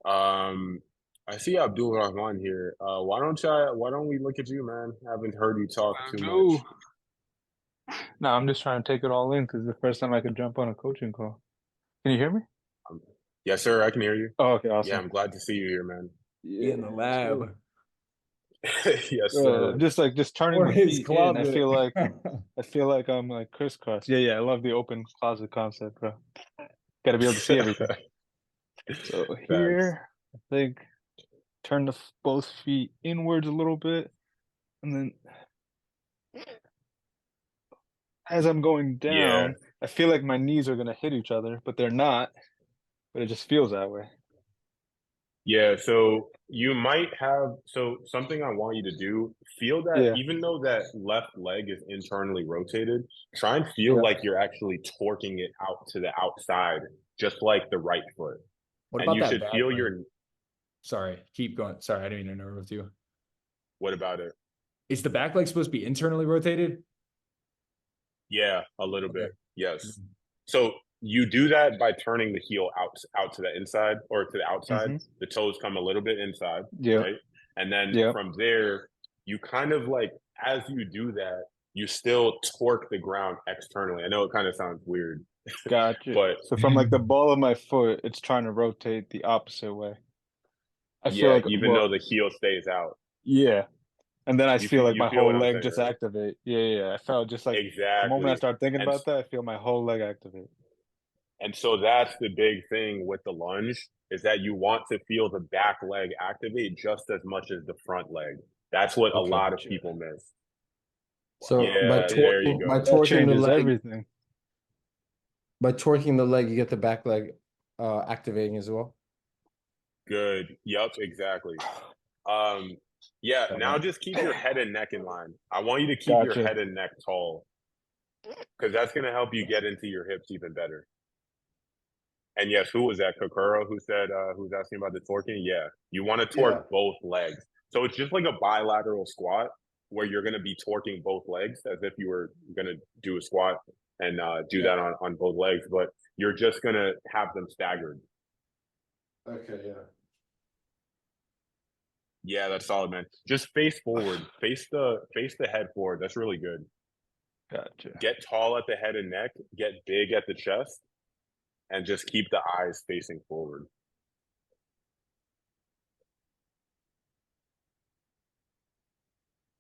I see Abdul Rahman here. Why don't we look at you, man? I haven't heard you talk too much. No, I'm just trying to take it all in because it's the first time I could jump on a coaching call. Can you hear me? Yes, sir. I can hear you. Oh, okay, awesome. Yeah, I'm glad to see you here, man. In the lab. Yes, sir. Just turning Or the his feet in. I closet. feel like I'm like crisscross. Yeah. I love the open closet concept, bro. Got to be able to see everything. So here, I think turn both feet inwards a little bit, and then as I'm going down, I feel like my knees are gonna hit each other, but they're not. But it just feels that way. Yeah, so you might have something I want you to do, feel that even though that left leg is internally rotated, try and feel like you're actually torquing it out to the outside, just like the right foot. What and about you that should back feel leg? your Sorry, keep going. Sorry, I didn't mean to interrupt you. What about it? Is the back leg supposed to be internally rotated? Yeah, a little bit. Yes. So you do that by turning the heel out to the inside or to the outside. Mm-hmm. The toes come a little bit inside, Yeah. right? And then Yep. from there, you kind of like, as you do that, you still torque the ground externally. I know it kind of sounds weird, Gotcha. but So from like the ball of my foot, it's trying to rotate the opposite way. I feel yeah, like, even well, though the heel stays out, yeah. And then I you feel like you my feel what whole I'm leg saying, just right? activate. Yeah. I felt just like the moment I Exactly. start thinking And about that, I feel my whole leg activate. And so that's the big thing with the lunge is that you want to feel the back leg activate just as much as the front leg. That's what a Okay. lot of people miss. So Yeah, there you by go. That torquing the changes leg, everything. by torquing the leg, you get the back leg activating as well. Good. Yup, exactly. Yeah, now just keep your head and neck in line. I want you to keep your Gotcha. head and neck tall because that's going to help you get into your hips even better. And yes, who was that? Kokoro who said, who's asking about the torquing? Yeah, you want to torque both legs. So it's just like a bilateral squat where you're going to be torquing both legs as if you were going to do a squat and do that on both legs, but you're just going to have them staggered. Okay, yeah. Yeah, that's solid, man. Just face forward, face the head forward. That's really good. Gotcha. Get tall at the head and neck, get big at the chest, and just keep the eyes facing forward.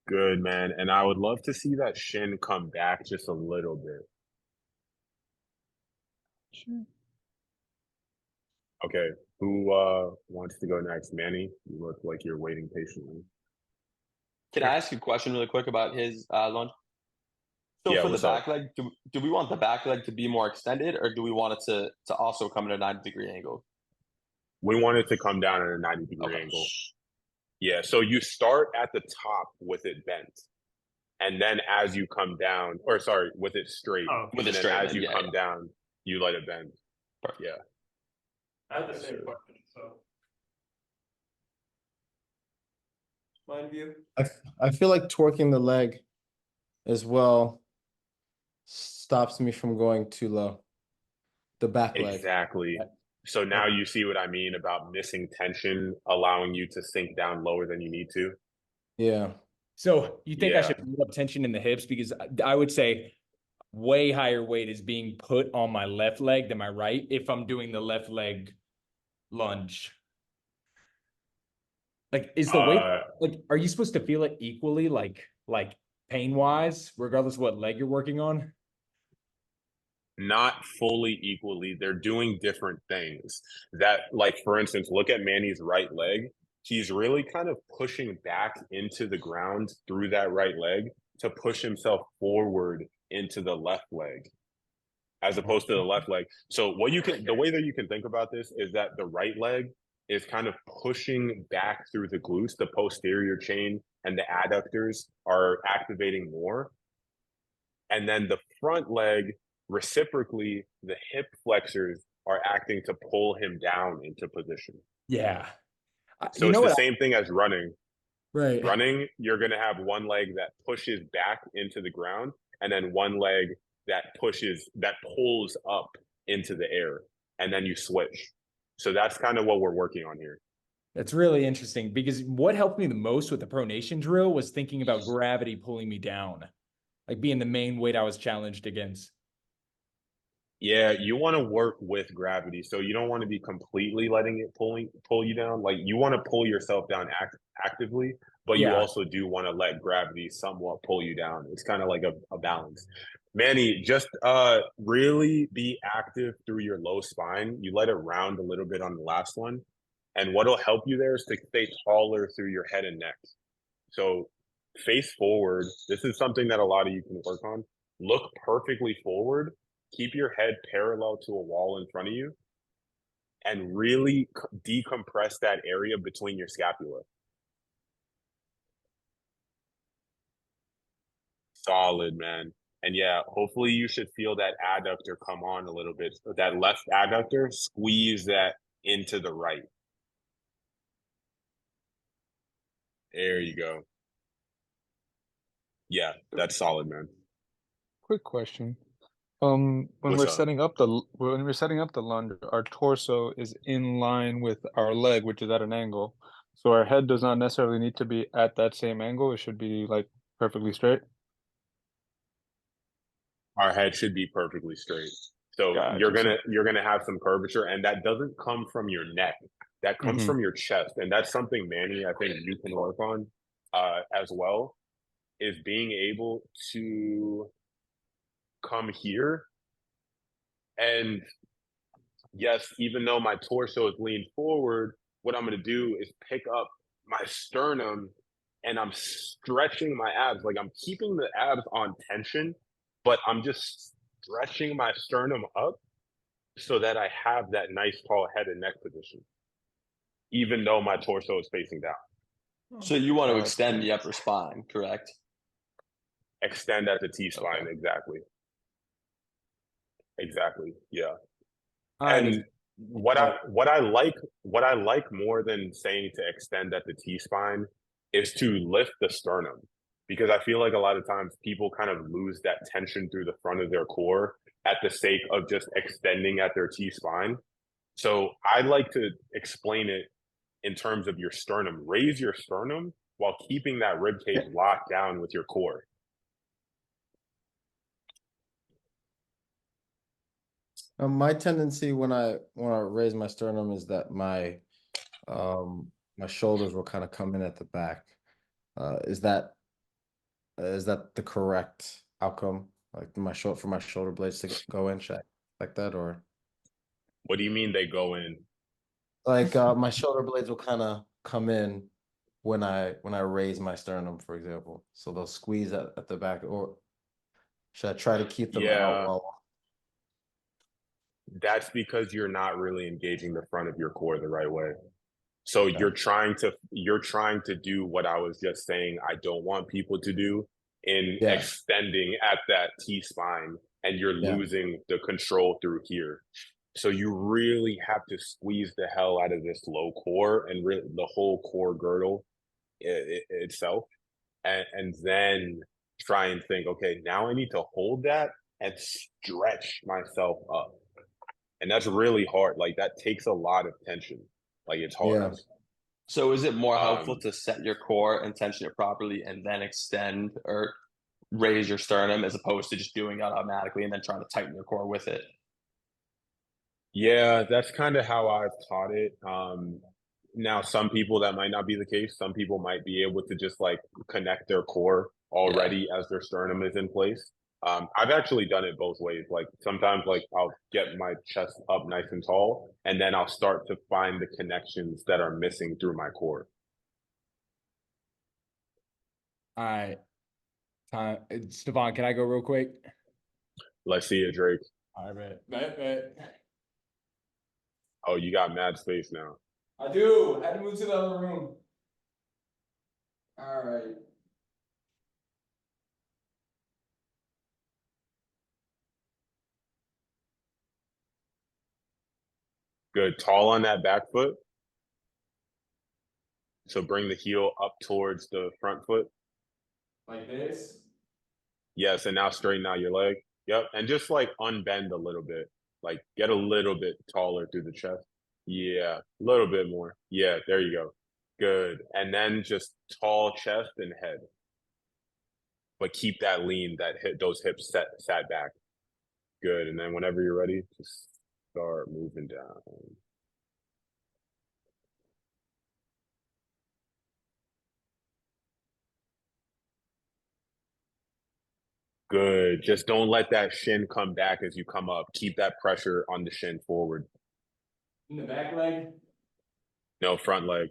Good, man. And I would love to see that shin come back just a little bit. Sure. Okay, who wants to go next? Manny, you look like you're waiting patiently. Can I ask you a question really quick about his lunge? So Yeah, for the what's up? back leg, do we want the back leg to be more extended, or do we want it to also come at a 90-degree angle? We want it to come down at a 90-degree Okay. angle. Yeah, so you start at the top with it bent. And then as you come down, or sorry, with it straight. Oh, with it and then straight, as then, you yeah, come down, you let it bend. Perfect. Yeah. I have the Yes, same sir. question, so. Mind view? I feel like torquing the leg as well stops me from going too low. The back leg. Exactly. So now you see what I mean about missing tension, allowing you to sink down lower than you need to. Yeah. So you think I Yeah. should build up tension in the hips? Because I would say way higher weight is being put on my left leg than my right if I'm doing the left leg lunge. Like, is the weight, like, are you supposed to feel it equally, like pain wise, regardless of what leg you're working on? Not fully equally. They're doing different things. That, like, for instance, look at Manny's right leg. He's really kind of pushing back into the ground through that right leg to push himself forward into the left leg, as opposed to the left leg. So the way that you can think about this is that the right leg is kind of pushing back through the glutes, the posterior chain and the adductors are activating more. And then the front leg, reciprocally, the hip flexors are acting to pull him down into position. Yeah. So it's the same thing as running. Right. Running, you're going to have one leg that pushes back into the ground and then one leg that pulls up into the air, and then you switch. So that's kind of what we're working on here. That's really interesting because what helped me the most with the pronation drill was thinking about gravity pulling me down, like being the main weight I was challenged against. Yeah, you want to work with gravity. So you don't want to be completely letting it pull you down. Like, you want to pull yourself down actively, but you also do want to let gravity somewhat pull you down. It's kind of like a balance. Manny, just really be active through your low spine. You let it round a little bit on the last one. And what'll help you there is to stay taller through your head and neck. So face forward. This is something that a lot of you can work on. Look perfectly forward. Keep your head parallel to a wall in front of you and really decompress that area between your scapula. Solid, man. And yeah, hopefully you should feel that adductor come on a little bit. That left adductor, squeeze that into the right. There you go. Yeah, that's solid, man. Quick question. When What's we're up? setting up the lunge, our torso is in line with our leg, which is at an angle. So our head does not necessarily need to be at that same angle. It should be like perfectly straight. Our head should be perfectly straight. So Gotcha. you're gonna have some curvature, and that doesn't come from your neck. That comes Mhm. from your chest, and that's something, Manny, I think you can work on as well. Is being able to come here and yes, even though my torso is leaned forward, what I'm going to do is pick up my sternum and I'm stretching my abs. Like I'm keeping the abs on tension, but I'm just stretching my sternum up so that I have that nice tall head and neck position, even though my torso is facing down. So you want to Gotcha. extend the upper spine, correct? Extend at the T spine, Okay. exactly. Exactly. Yeah. All right. And what I like more than saying to extend at the T spine is to lift the sternum, because I feel like a lot of times people kind of lose that tension through the front of their core at the sake of just extending at their T spine. So I like to explain it in terms of your sternum. Raise your sternum while keeping that rib cage locked down with your core. My tendency when I raise my sternum is that my shoulders will kind of come in at the back. Is that the correct outcome? Like for my shoulder blades to go in check like that, or What do you mean they go in? like my shoulder blades will kind of come in when I raise my sternum, for example. So they'll squeeze at the back, or should I try to keep them out Yeah. while? That's because you're not really engaging the front of your core the right way. So Okay. you're trying to do what I was just saying I don't want people to do in Yeah. extending at that T spine, and you're Yeah. losing the control through here. So you really have to squeeze the hell out of this low core and really the whole core girdle itself, and then try and think, okay, now I need to hold that and stretch myself up. And that's really hard. Like that takes a lot of tension. Like it's hard. Yeah. So is it more helpful Um, to set your core and tension it properly and then extend or raise your sternum as opposed to just doing it automatically and then trying to tighten your core with it? yeah, that's kind of how I've taught it. Now some people that might not be the case. Some people might be able to just like connect their core already as their sternum is in place. I've actually done it both ways. Like sometimes like I'll get my chest up nice and tall, and then I'll start to find the connections that are missing through my core. All right. Time. Stefan, can I go real quick? Let's see it, Drake. All right, bet. Oh, you got mad space now. I do. I had to move to the other room. All right. Good. Tall on that back foot. So bring the heel up towards the front foot. Like this? Yes, and now straighten out your leg. Yep, and just like unbend a little bit. Like get a little bit taller through the chest. Yeah, a little bit more. Yeah, there you go. Good. And then just tall chest and head. But keep that lean, those hips sat back. Good. And then whenever you're ready, just start moving down. Good. Just don't let that shin come back as you come up. Keep that pressure on the shin forward. In the back leg? No, front leg.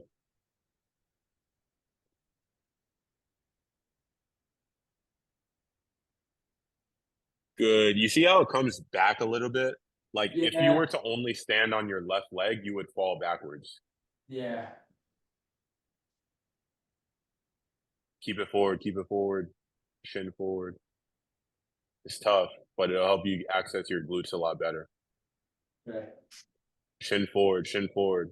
Good. You see how it comes back a little bit? Like if you were to only stand on your left leg, you would fall backwards. Yeah. Keep it forward, shin forward. It's tough, but it'll help you access your glutes a lot better. Okay. Shin forward, shin forward.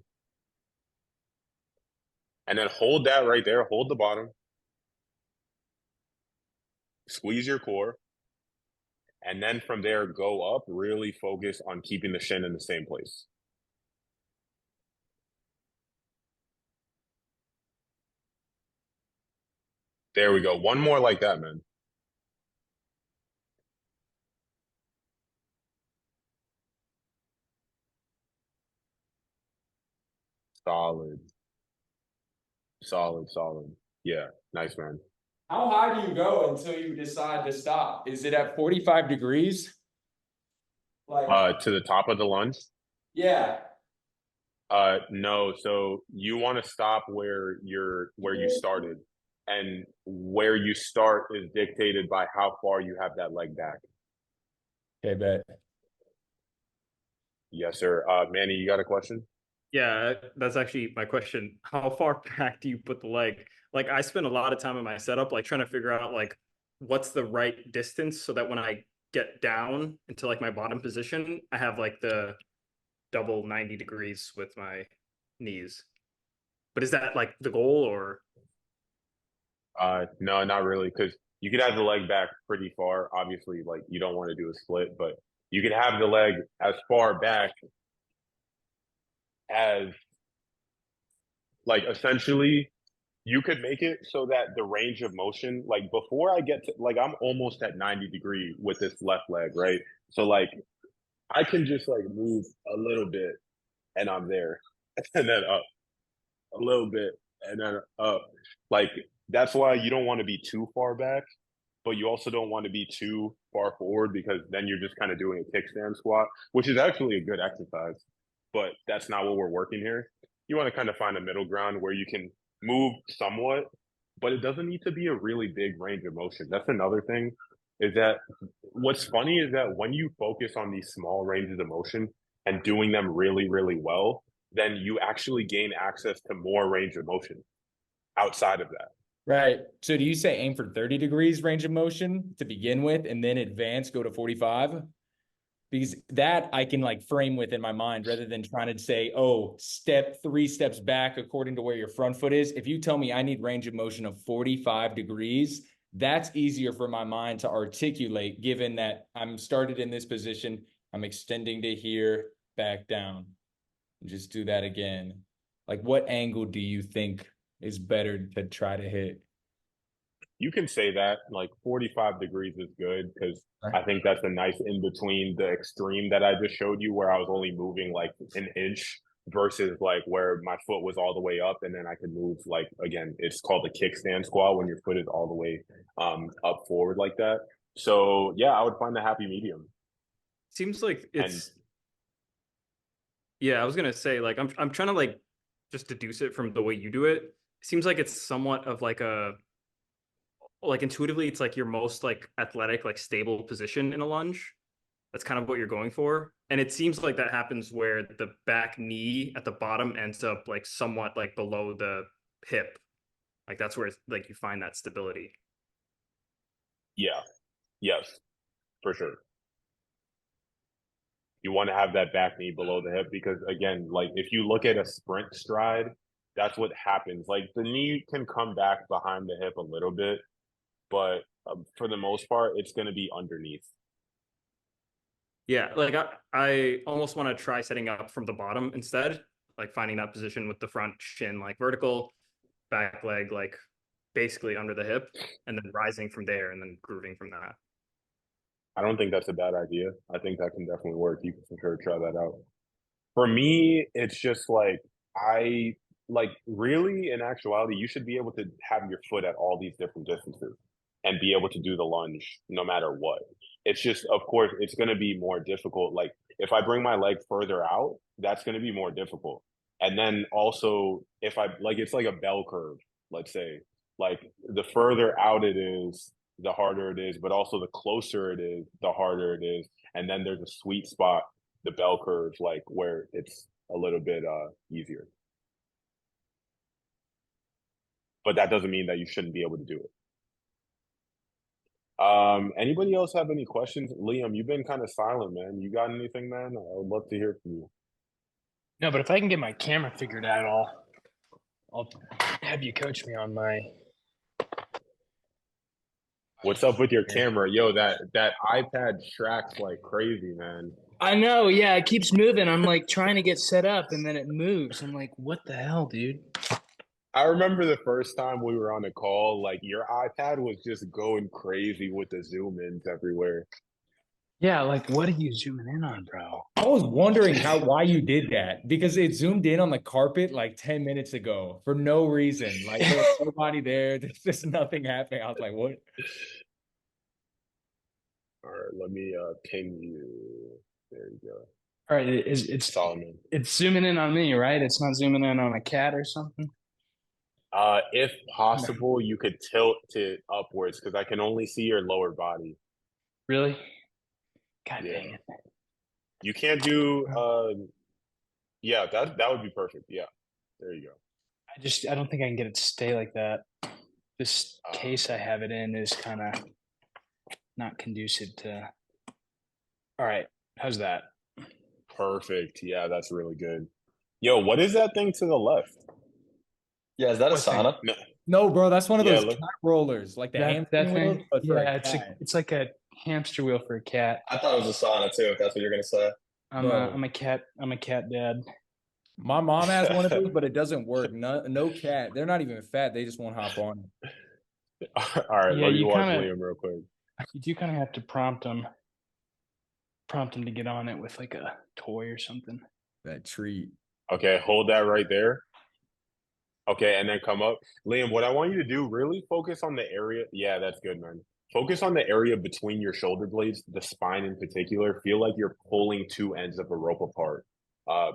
And then hold that right there. Hold the bottom. Squeeze your core. And then from there, go up, really focus on keeping the shin in the same place. There we go. One more like that, man. Solid. Solid. Yeah, nice, man. How high do you go until you decide to stop? Is it at 45 degrees? Like, To the top of the lunge? yeah. No. So you want to stop where you started, and where you start is dictated by how far you have that leg back. Okay, bet. Yes, sir. Manny, you got a question? Yeah, that's actually my question. How far back do you put the leg? Like I spend a lot of time in my setup, like trying to figure out like what's the right distance so that when I get down into like my bottom position, I have like the double 90 degrees with my knees. But is that like the goal or? No, not really, because you could have the leg back pretty far. Obviously, like you don't want to do a split, but you could have the leg as far back as, like, essentially you could make it so that the range of motion, like before I get to, like, I'm almost at 90 degree with this left leg, right? So like I can just like move a little bit and I'm there, and then up a little bit and then up. Like that's why you don't want to be too far back, but you also don't want to be too far forward, because then you're just kind of doing a kickstand squat, which is actually a good exercise, but that's not what we're working here. You want to kind of find a middle ground where you can move somewhat, but it doesn't need to be a really big range of motion. That's another thing, is that what's funny is that when you focus on these small ranges of motion and doing them really, really well, then you actually gain access to more range of motion outside of that. Right. So do you say aim for 30 degrees range of motion to begin with and then advance, go to 45? Because that I can like frame within my mind rather than trying to say, oh, step 3 steps back according to where your front foot is. If you tell me I need range of motion of 45 degrees, that's easier for my mind to articulate, given that I'm started in this position, I'm extending to here, back down. Just do that again. Like, what angle do you think is better to try to hit? You can say that, like 45 degrees is good, because I think that's a nice in between the extreme that I just showed you, where I was only moving like an inch, versus like where my foot was all the way up and then I could move, like, again, it's called a kickstand squat when your foot is all the way up forward like that. So yeah, I would find the happy medium. Seems like yeah, I was gonna say, like, I'm trying to like just deduce it from the way you do it. It seems like it's somewhat of like a, like intuitively it's like your most like athletic, like stable position in a lunge. That's kind of what you're going for. And it seems like that happens where the back knee at the bottom ends up like somewhat like below the hip. Like that's where it's, like you find that stability. Yeah. Yes, for sure. You want to have that back knee below the hip, because again, like if you look at a sprint stride, that's what happens. Like the knee can come back behind the hip a little bit, but for the most part, it's going to be underneath. Yeah, like I almost want to try setting up from the bottom instead, like finding that position with the front shin like vertical, back leg like basically under the hip, and then rising from there and then grooving from that. I don't think that's a bad idea. I think that can definitely work. You can for sure try that out. For me, it's just like I like really in actuality, you should be able to have your foot at all these different distances and be able to do the lunge no matter what. It's just, of course, it's going to be more difficult. Like if I bring my leg further out, that's going to be more difficult. And then also, if I like, it's like a bell curve, let's say, like the further out it is, the harder it is, but also the closer it is, the harder it is. And then there's a sweet spot, the bell curve, like where it's a little bit easier. But that doesn't mean that you shouldn't be able to do it. Anybody else have any questions? Liam, you've been kind of silent, man. You got anything, man? I would love to hear from you. No, but if I can get my camera figured out, I'll have you coach me on my What's up with your camera? Yo, that iPad tracks like crazy, man. I know, yeah, it keeps moving. I'm like trying to get set up and then it moves. I'm like, what the hell, dude? I remember the first time we were on a call, like your iPad was just going crazy with the zoom ins everywhere. Yeah, like what are you zooming in on, bro? I was wondering why you did that because it zoomed in on the carpet like 10 minutes ago for no reason. Like there was nobody there. There's just nothing happening. I was like, what? All right, let me ping you. There you go. All right, it's Solomon. it's zooming in on me, right? It's not zooming in on a cat or something. If possible, you could tilt it upwards because I can only see your lower body. Really? God Yeah. dang it. You can't do yeah, that would be perfect. Yeah. There you go. I don't think I can get it to stay like that. This case I have it in is kind of not conducive to. All right, how's that? Perfect. Yeah, that's really good. Yo, what is that thing to the left? Yeah, is that a What thing? sauna? No, No, bro, that's one of Yeah, those look- cat rollers, like the That hamstring wheels, thing? but for a Yeah, cat. it's like a hamster wheel for a cat. I thought it was a sauna too, if that's what you're gonna say. Bro. I'm a cat dad. My mom has one of those, but it doesn't work. No cat. They're not even fat. They just won't hop on it. All right, Yeah, let me you watch kinda- Liam real quick. You do kind of have to prompt them to get on it with like a toy or something. That treat. Okay, hold that right there. Okay, and then come up. Liam, what I want you to do, really focus on the area. Yeah, that's good, man. Focus on the area between your shoulder blades, the spine in particular. Feel like you're pulling two ends of a rope apart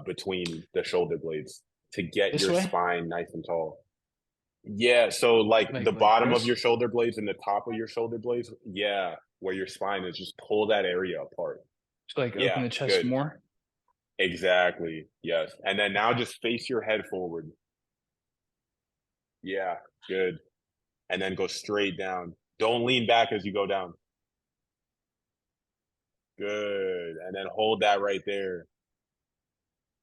between the shoulder blades to get This your way? spine nice and tall. Yeah, so like the Like bottom of this? your shoulder blades and the top of your shoulder blades, yeah, where your spine is, just pull that area apart. So like Yeah, open the chest good. more. Exactly. Yes. And then now just face your head forward. Yeah, good. And then go straight down. Don't lean back as you go down. Good. And then hold that right there.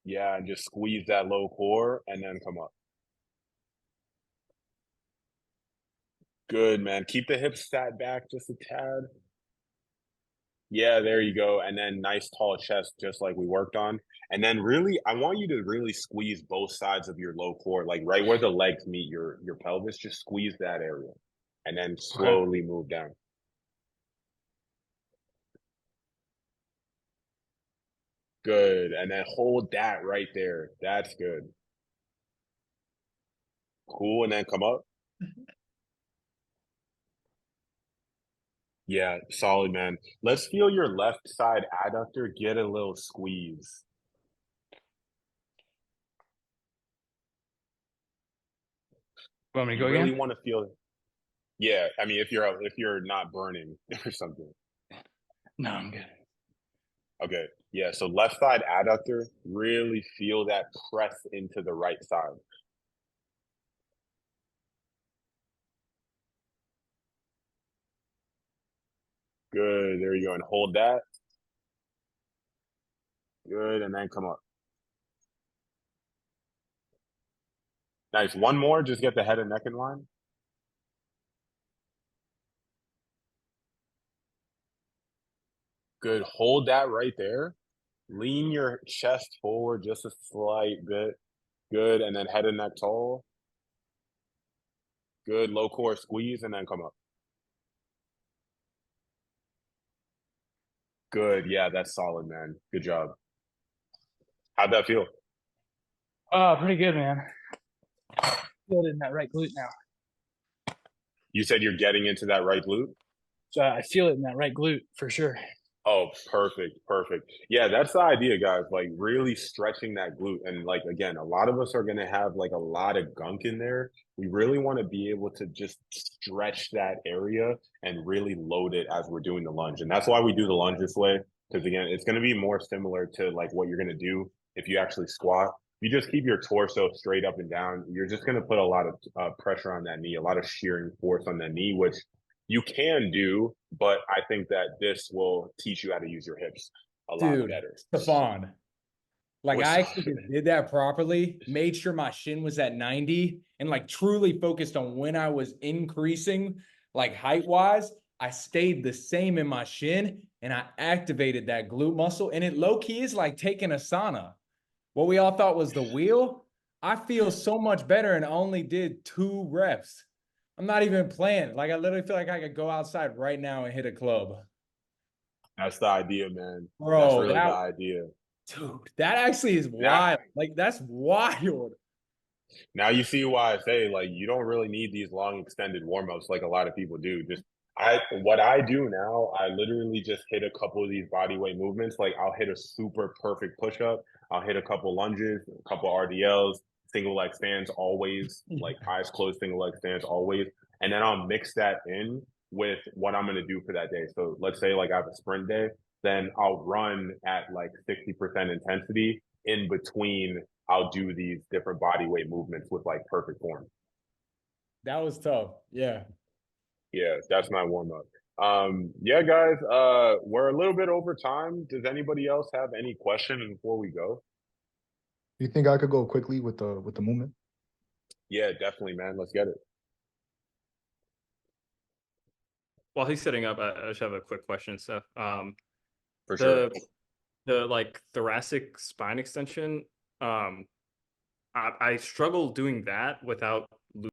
Yeah, and just squeeze that low core and then come up. Good, man. Keep the hips sat back just a tad. Yeah, there you go. And then nice tall chest, just like we worked on. And then really, I want you to really squeeze both sides of your low core, like right where the legs meet your pelvis. Just squeeze that area, and then slowly move down. Good, and then hold that right there. That's good. Cool, and then come up. Yeah, solid, man. Let's feel your left side adductor get a little squeeze. Want me to You go really again? want to feel. Yeah, I mean, if you're not burning or something. No, I'm good. Okay, yeah. So left side adductor, really feel that press into the right side. Good. There you go, and hold that. Good, and then come up. Nice. One more. Just get the head and neck in line. Good. Hold that right there. Lean your chest forward just a slight bit. Good. And then head and neck tall. Good. Low core squeeze and then come up. Good. Yeah, that's solid, man. Good job. How'd that feel? Oh, pretty good, man. Feel it in that right glute now. You said you're getting into that right glute? So I feel it in that right glute for sure. Oh, perfect, perfect. Yeah, that's the idea, guys. Like really stretching that glute. And like again, a lot of us are gonna have like a lot of gunk in there. We really want to be able to just stretch that area and really load it as we're doing the lunge. And that's why we do the lunge this way. Because again, it's gonna be more similar to like what you're gonna do if you actually squat. You just keep your torso straight up and down. You're just gonna put a lot of pressure on that knee, a lot of shearing force on that knee, which you can do, but I think that this will teach you how to use your hips a lot better. Stefan. Like What's I up, actually man? did that properly, made sure my shin was at 90 and like truly focused on when I was increasing like height wise, I stayed the same in my shin and I activated that glute muscle. And it low key is like taking a sauna. What we all thought was the wheel, I feel so much better and only did 2 reps. I'm not even playing. Like I literally feel like I could go outside right now and hit a club. That's the idea, man. Bro, That's really the idea. Dude, that actually is wild. Like that's wild. Now you see why I say like you don't really need these long extended warm-ups like a lot of people do. What I do now, I literally just hit a couple of these body weight movements. Like I'll hit a super perfect push-up, I'll hit a couple lunges, a couple RDLs, single leg stands always, like eyes closed, single leg stands always. And then I'll mix that in with what I'm gonna do for that day. So let's say like I have a sprint day, then I'll run at like 60% intensity. In between, I'll do these different body weight movements with like perfect form. That was tough. Yeah. Yeah, that's my warm up. Yeah, guys, we're a little bit over time. Does anybody else have any questions before we go? You think I could go quickly with the movement? Yeah, definitely, man. Let's get it. While he's setting up, I just have a quick question, Steph. For sure. The like thoracic spine extension, I struggle doing that without